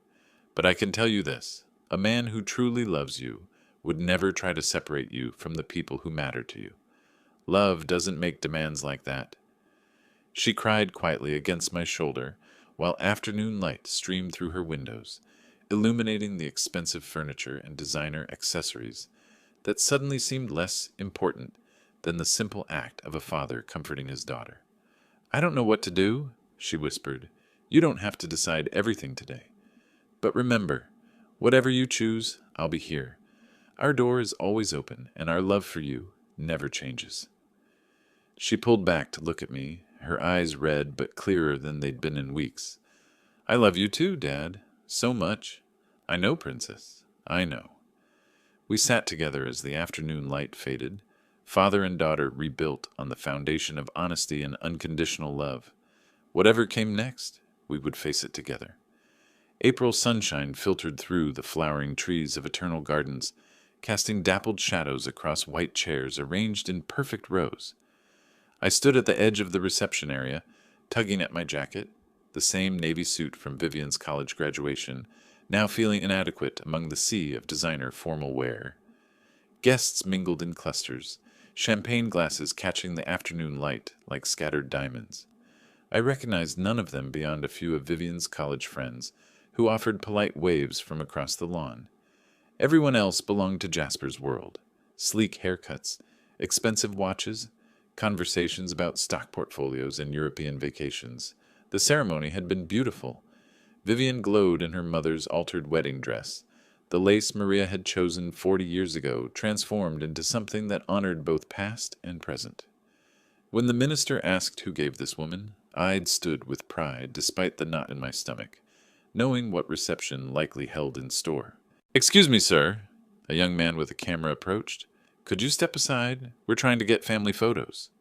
But I can tell you this. A man who truly loves you would never try to separate you from the people who matter to you. Love doesn't make demands like that. She cried quietly against my shoulder, while afternoon light streamed through her windows, illuminating the expensive furniture and designer accessories that suddenly seemed less important than the simple act of a father comforting his daughter. I don't know what to do, she whispered. You don't have to decide everything today. But remember, whatever you choose, I'll be here. Our door is always open, and our love for you never changes. She pulled back to look at me, her eyes red but clearer than they'd been in weeks. I love you too, Dad. So much. I know, Princess. I know. We sat together as the afternoon light faded, father and daughter rebuilt on the foundation of honesty and unconditional love. Whatever came next, we would face it together. April sunshine filtered through the flowering trees of eternal gardens, casting dappled shadows across white chairs arranged in perfect rows. I stood at the edge of the reception area, tugging at my jacket, the same navy suit from Vivian's college graduation, now feeling inadequate among the sea of designer formal wear. Guests mingled in clusters, champagne glasses catching the afternoon light like scattered diamonds. I recognized none of them beyond a few of Vivian's college friends, who offered polite waves from across the lawn. Everyone else belonged to Jasper's world. Sleek haircuts, expensive watches, conversations about stock portfolios and European vacations. The ceremony had been beautiful. Vivian glowed in her mother's altered wedding dress. The lace Maria had chosen 40 years ago transformed into something that honored both past and present. When the minister asked who gave this woman, I'd stood with pride despite the knot in my stomach, knowing what reception likely held in store. "Excuse me, sir," a young man with a camera approached. "Could you step aside? We're trying to get family photos."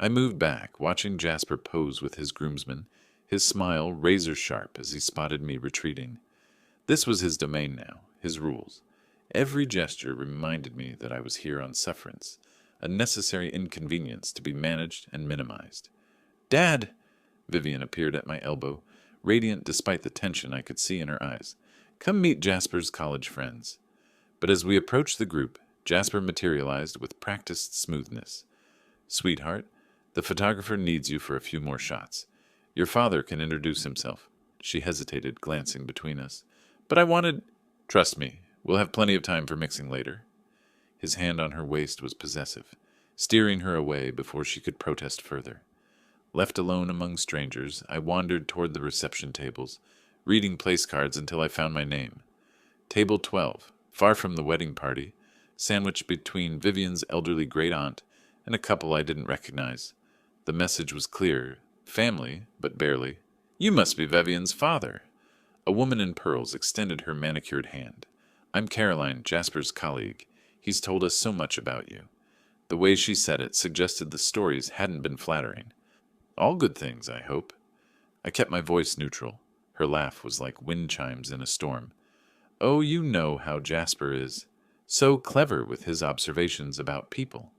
I moved back, watching Jasper pose with his groomsmen, his smile razor sharp as he spotted me retreating. This was his domain now, his rules. Every gesture reminded me that I was here on sufferance, a necessary inconvenience to be managed and minimized. "Dad!" Vivian appeared at my elbow, radiant despite the tension I could see in her eyes. "Come meet Jasper's college friends." But as we approached the group, Jasper materialized with practiced smoothness. "Sweetheart, the photographer needs you for a few more shots. Your father can introduce himself." She hesitated, glancing between us. "But I wanted—" "Trust me, we'll have plenty of time for mixing later." His hand on her waist was possessive, steering her away before she could protest further. Left alone among strangers, I wandered toward the reception tables, reading place cards until I found my name. Table 12, far from the wedding party, sandwiched between Vivian's elderly great-aunt and a couple I didn't recognize. The message was clear: family, but barely. "You must be Vivian's father." A woman in pearls extended her manicured hand. "I'm Caroline, Jasper's colleague. He's told us so much about you." The way she said it suggested the stories hadn't been flattering. "All good things, I hope." I kept my voice neutral. Her laugh was like wind chimes in a storm. "Oh, you know how Jasper is. So clever with his observations about people."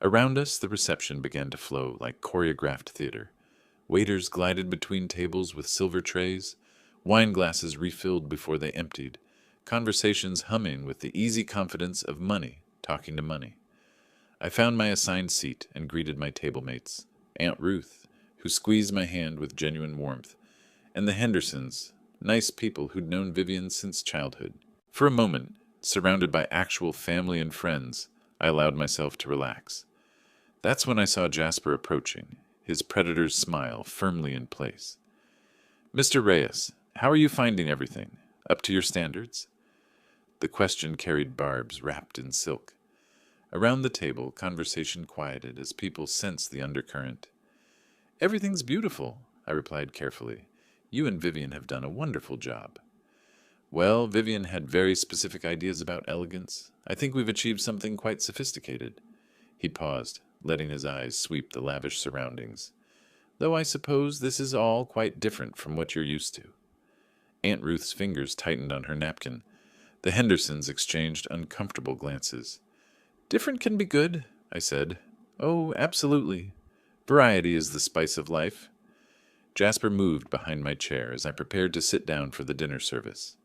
Around us, the reception began to flow like choreographed theater. Waiters glided between tables with silver trays, wine glasses refilled before they emptied, conversations humming with the easy confidence of money talking to money. I found my assigned seat and greeted my table mates, Aunt Ruth, who squeezed my hand with genuine warmth, and the Hendersons, nice people who'd known Vivian since childhood. For a moment, surrounded by actual family and friends, I allowed myself to relax. That's when I saw Jasper approaching, his predator's smile firmly in place. "Mr. Reyes, how are you finding everything? Up to your standards?" The question carried barbs wrapped in silk. Around the table, conversation quieted as people sensed the undercurrent. "Everything's beautiful," I replied carefully. "You and Vivian have done a wonderful job." "Well, Vivian had very specific ideas about elegance. I think we've achieved something quite sophisticated." He paused, letting his eyes sweep the lavish surroundings. "Though I suppose this is all quite different from what you're used to." Aunt Ruth's fingers tightened on her napkin. The Hendersons exchanged uncomfortable glances. "Different can be good," I said. "Oh, absolutely. Variety is the spice of life." Jasper moved behind my chair as I prepared to sit down for the dinner service.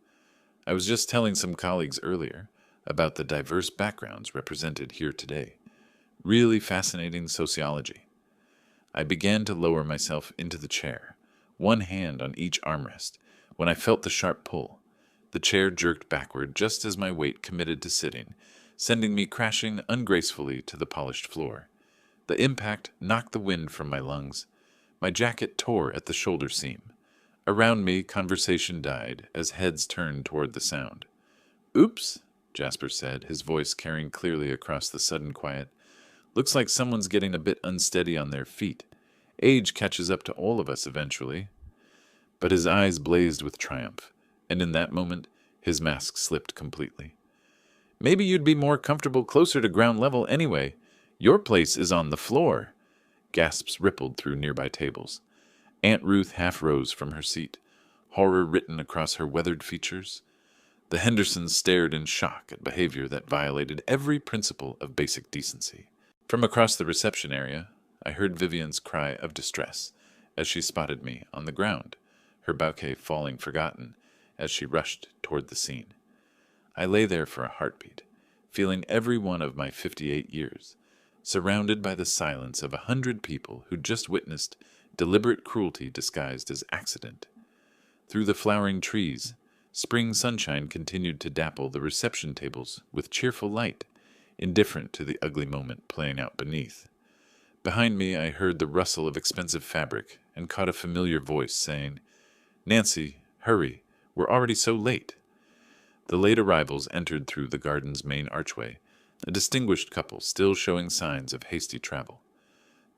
I was just telling some colleagues earlier about the diverse backgrounds represented here today. Really fascinating sociology. I began to lower myself into the chair, one hand on each armrest, when I felt the sharp pull. The chair jerked backward just as my weight committed to sitting, sending me crashing ungracefully to the polished floor. The impact knocked the wind from my lungs. My jacket tore at the shoulder seam. Around me, conversation died as heads turned toward the sound. "Oops," Jasper said, his voice carrying clearly across the sudden quiet. "Looks like someone's getting a bit unsteady on their feet. Age catches up to all of us eventually." But his eyes blazed with triumph, and in that moment, his mask slipped completely. "Maybe you'd be more comfortable closer to ground level anyway. Your place is on the floor." Gasps rippled through nearby tables. Aunt Ruth half rose from her seat, horror written across her weathered features. The Hendersons stared in shock at behavior that violated every principle of basic decency. From across the reception area, I heard Vivian's cry of distress as she spotted me on the ground, her bouquet falling forgotten as she rushed toward the scene. I lay there for a heartbeat, feeling every one of my 58 years, surrounded by the silence of 100 people who'd just witnessed deliberate cruelty disguised as accident. Through the flowering trees, spring sunshine continued to dapple the reception tables with cheerful light, indifferent to the ugly moment playing out beneath. Behind me, I heard the rustle of expensive fabric and caught a familiar voice saying, "Nancy, hurry, we're already so late." The late arrivals entered through the garden's main archway, a distinguished couple still showing signs of hasty travel.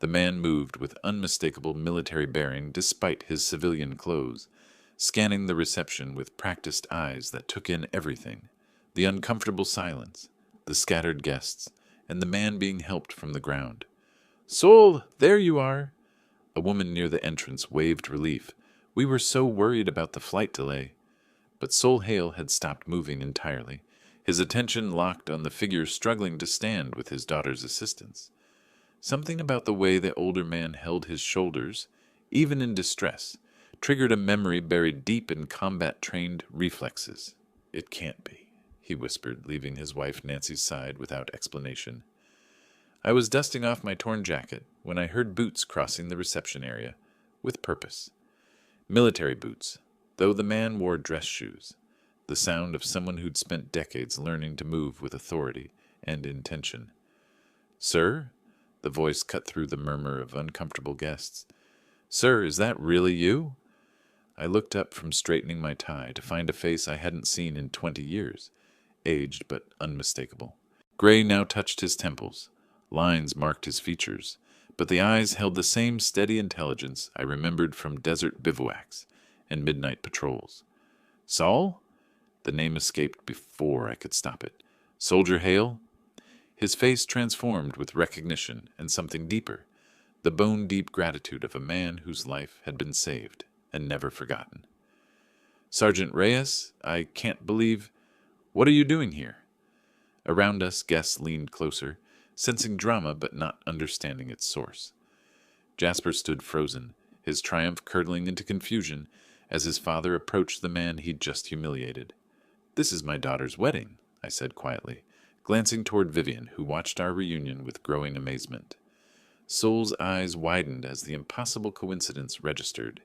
The man moved with unmistakable military bearing despite his civilian clothes, scanning the reception with practiced eyes that took in everything: the uncomfortable silence, the scattered guests, and the man being helped from the ground. "Sol, there you are!" A woman near the entrance waved relief. "We were so worried about the flight delay." But Sol Hale had stopped moving entirely, his attention locked on the figure struggling to stand with his daughter's assistance. Something about the way the older man held his shoulders, even in distress, triggered a memory buried deep in combat-trained reflexes. "It can't be," he whispered, leaving his wife Nancy's side without explanation. I was dusting off my torn jacket when I heard boots crossing the reception area, with purpose. Military boots, though the man wore dress shoes, the sound of someone who'd spent decades learning to move with authority and intention. "Sir?" The voice cut through the murmur of uncomfortable guests. "Sir, is that really you?" I looked up from straightening my tie to find a face I hadn't seen in 20 years, aged but unmistakable. Gray now touched his temples. Lines marked his features, but the eyes held the same steady intelligence I remembered from desert bivouacs and midnight patrols. "Saul?" The name escaped before I could stop it. "Soldier Hale?" His face transformed with recognition and something deeper, the bone-deep gratitude of a man whose life had been saved and never forgotten. "Sergeant Reyes, I can't believe... What are you doing here?" Around us, guests leaned closer, sensing drama but not understanding its source. Jasper stood frozen, his triumph curdling into confusion as his father approached the man he'd just humiliated. "This is my daughter's wedding," I said quietly, glancing toward Vivian, who watched our reunion with growing amazement. Sol's eyes widened as the impossible coincidence registered.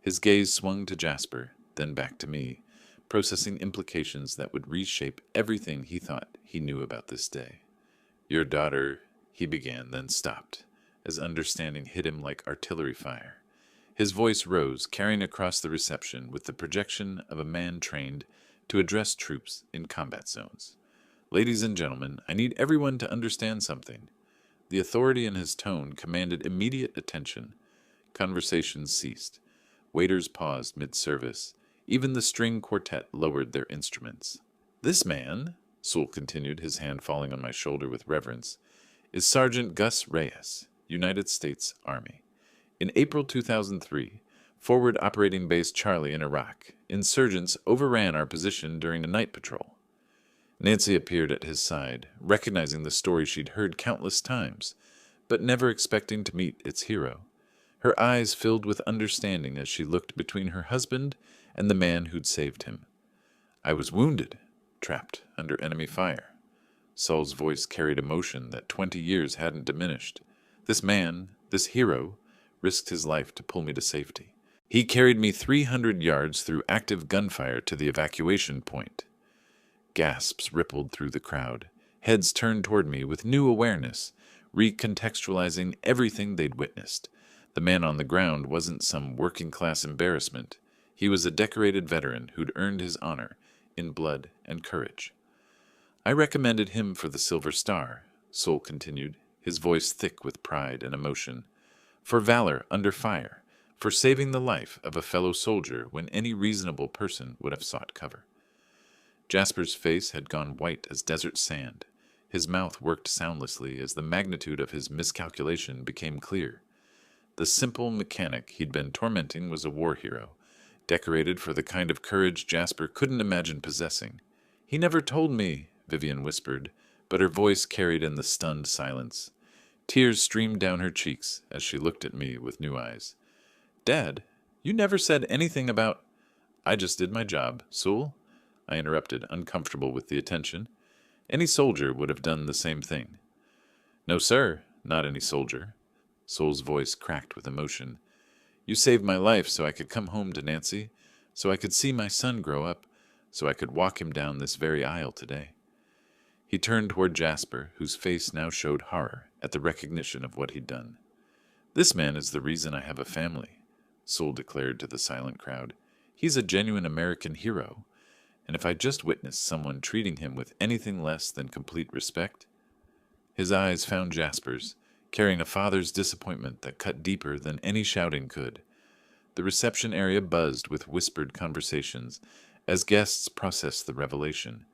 His gaze swung to Jasper, then back to me, processing implications that would reshape everything he thought he knew about this day. "Your daughter," he began, then stopped, as understanding hit him like artillery fire. His voice rose, carrying across the reception with the projection of a man trained to address troops in combat zones. "Ladies and gentlemen, I need everyone to understand something." The authority in his tone commanded immediate attention. Conversations ceased. Waiters paused mid-service. Even the string quartet lowered their instruments. "This man," Sewell continued, his hand falling on my shoulder with reverence, "is Sergeant Gus Reyes, United States Army. In April 2003, forward operating base Charlie in Iraq, insurgents overran our position during a night patrol." Nancy appeared at his side, recognizing the story she'd heard countless times, but never expecting to meet its hero. Her eyes filled with understanding as she looked between her husband and the man who'd saved him. "I was wounded, trapped under enemy fire." Saul's voice carried emotion that 20 years hadn't diminished. "This man, this hero, risked his life to pull me to safety. He carried me 300 yards through active gunfire to the evacuation point." Gasps rippled through the crowd. Heads turned toward me with new awareness, recontextualizing everything they'd witnessed. The man on the ground wasn't some working-class embarrassment. He was a decorated veteran who'd earned his honor in blood and courage. "I recommended him for the Silver Star," Sol continued, his voice thick with pride and emotion. "For valor under fire, for saving the life of a fellow soldier when any reasonable person would have sought cover." Jasper's face had gone white as desert sand. His mouth worked soundlessly as the magnitude of his miscalculation became clear. The simple mechanic he'd been tormenting was a war hero, decorated for the kind of courage Jasper couldn't imagine possessing. "He never told me," Vivian whispered, but her voice carried in the stunned silence. Tears streamed down her cheeks as she looked at me with new eyes. "Dad, you never said anything about—" "I just did my job, Sewell," I interrupted, uncomfortable with the attention. "Any soldier would have done the same thing." "No, sir, not any soldier." Sewell's voice cracked with emotion. "You saved my life so I could come home to Nancy, so I could see my son grow up, so I could walk him down this very aisle today." He turned toward Jasper, whose face now showed horror at the recognition of what he'd done. "This man is the reason I have a family," Sewell declared to the silent crowd. "He's a genuine American hero, and if I just witnessed someone treating him with anything less than complete respect—" His eyes found Jasper's, carrying a father's disappointment that cut deeper than any shouting could. The reception area buzzed with whispered conversations as guests processed the revelation.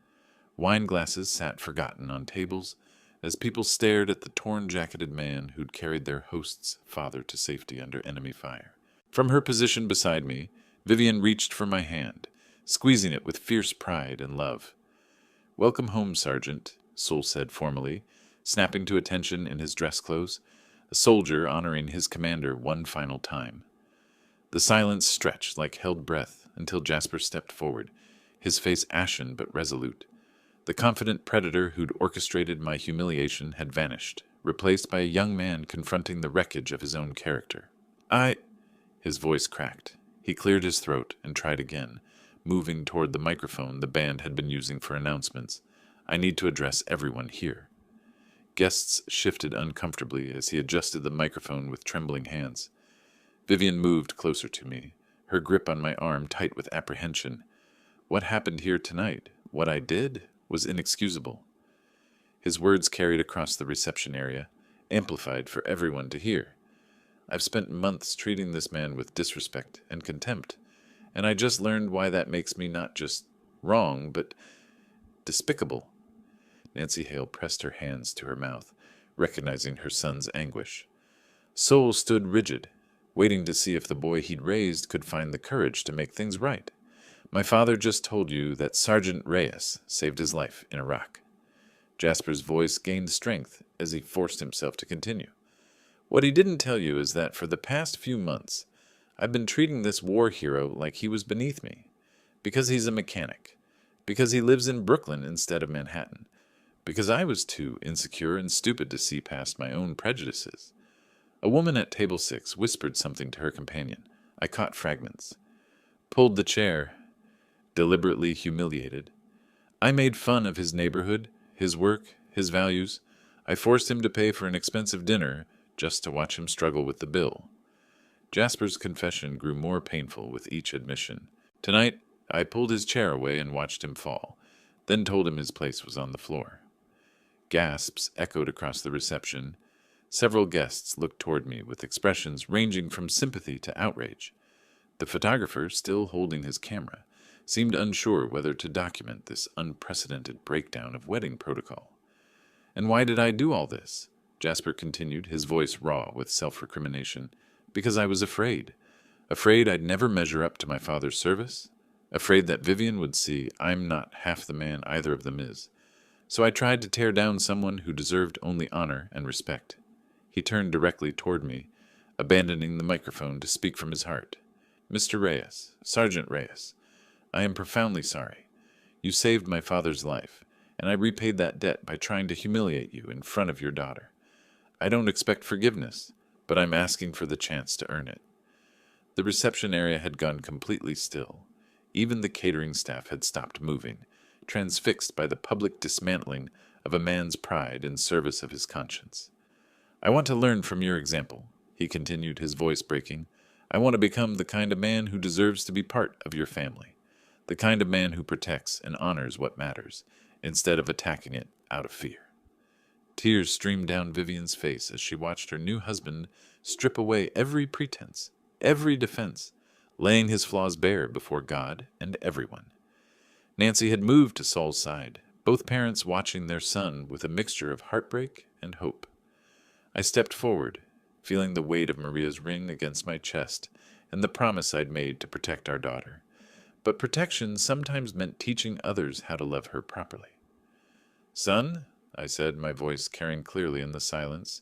Wine glasses sat forgotten on tables as people stared at the torn-jacketed man who'd carried their host's father to safety under enemy fire. From her position beside me, Vivian reached for my hand, squeezing it with fierce pride and love. "Welcome home, Sergeant," Soul said formally, snapping to attention in his dress clothes, a soldier honoring his commander one final time. The silence stretched like held breath until Jasper stepped forward, his face ashen but resolute. The confident predator who'd orchestrated my humiliation had vanished, replaced by a young man confronting the wreckage of his own character. His voice cracked. He cleared his throat and tried again, moving toward the microphone the band had been using for announcements. "I need to address everyone here." Guests shifted uncomfortably as he adjusted the microphone with trembling hands. Vivian moved closer to me, her grip on my arm tight with apprehension. What happened here tonight, what I did, was inexcusable. His words carried across the reception area, amplified for everyone to hear. "I've spent months treating this man with disrespect and contempt, and I just learned why that makes me not just wrong, but despicable." Nancy Hale pressed her hands to her mouth, recognizing her son's anguish. Soul stood rigid, waiting to see if the boy he'd raised could find the courage to make things right. "My father just told you that Sergeant Reyes saved his life in Iraq." Jasper's voice gained strength as he forced himself to continue. "What he didn't tell you is that for the past few months, I've been treating this war hero like he was beneath me. Because he's a mechanic. Because he lives in Brooklyn instead of Manhattan. Because I was too insecure and stupid to see past my own prejudices." A woman at table 6 whispered something to her companion. I caught fragments. Pulled the chair, deliberately humiliated. I made fun of his neighborhood, his work, his values. I forced him to pay for an expensive dinner just to watch him struggle with the bill. Jasper's confession grew more painful with each admission. Tonight, I pulled his chair away and watched him fall, then told him his place was on the floor. Gasps echoed across the reception. Several guests looked toward me with expressions ranging from sympathy to outrage. The photographer, still holding his camera, seemed unsure whether to document this unprecedented breakdown of wedding protocol. "And why did I do all this?" Jasper continued, his voice raw with self-recrimination. "Because I was afraid. Afraid I'd never measure up to my father's service. Afraid that Vivian would see I'm not half the man either of them is. So I tried to tear down someone who deserved only honor and respect." He turned directly toward me, abandoning the microphone to speak from his heart. "Mr. Reyes, Sergeant Reyes, I am profoundly sorry. You saved my father's life, and I repaid that debt by trying to humiliate you in front of your daughter. I don't expect forgiveness, but I'm asking for the chance to earn it." The reception area had gone completely still. Even the catering staff had stopped moving, transfixed by the public dismantling of a man's pride in service of his conscience. "I want to learn from your example," he continued, his voice breaking. "I want to become the kind of man who deserves to be part of your family, the kind of man who protects and honors what matters, instead of attacking it out of fear." Tears streamed down Vivian's face as she watched her new husband strip away every pretense, every defense, laying his flaws bare before God and everyone. Nancy had moved to Saul's side, both parents watching their son with a mixture of heartbreak and hope. I stepped forward, feeling the weight of Maria's ring against my chest and the promise I'd made to protect our daughter. But protection sometimes meant teaching others how to love her properly. "Son," I said, my voice carrying clearly in the silence,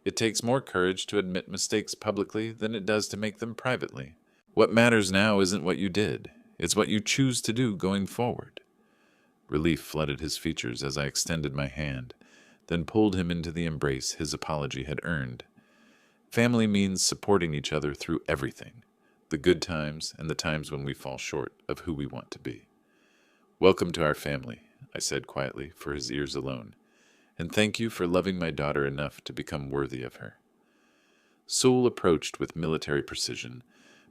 "it takes more courage to admit mistakes publicly than it does to make them privately. What matters now isn't what you did. It's what you choose to do going forward." Relief flooded his features as I extended my hand, then pulled him into the embrace his apology had earned. Family means supporting each other through everything, the good times and the times when we fall short of who we want to be. "Welcome to our family," I said quietly for his ears alone, "and thank you for loving my daughter enough to become worthy of her." Sewell approached with military precision,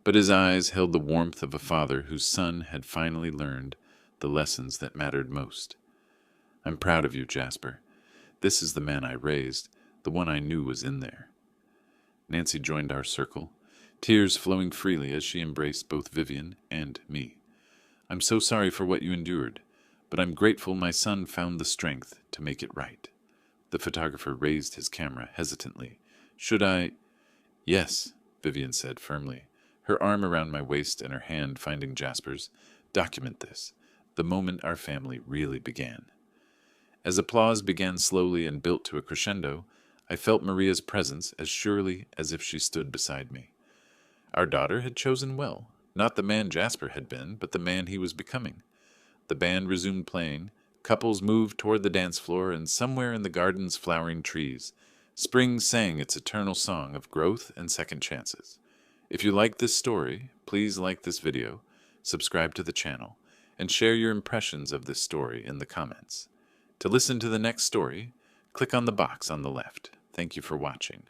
but his eyes held the warmth of a father whose son had finally learned the lessons that mattered most. "I'm proud of you, Jasper. This is the man I raised, The one I knew was in there. Nancy joined our circle, tears flowing freely as she embraced both Vivian and me. I'm so sorry for what you endured, but I'm grateful my son found the strength to make it right. The photographer raised his camera hesitantly. Should I? Yes, Vivian said firmly, her arm around my waist and her hand finding Jasper's. Document this, the moment our family really began. As applause began slowly and built to a crescendo, I felt Maria's presence as surely as if she stood beside me. Our daughter had chosen well, not the man Jasper had been, but the man he was becoming. The band resumed playing, couples moved toward the dance floor, and somewhere in the garden's flowering trees, spring sang its eternal song of growth and second chances. If you like this story, please like this video, subscribe to the channel, and share your impressions of this story in the comments. To listen to the next story, click on the box on the left. Thank you for watching.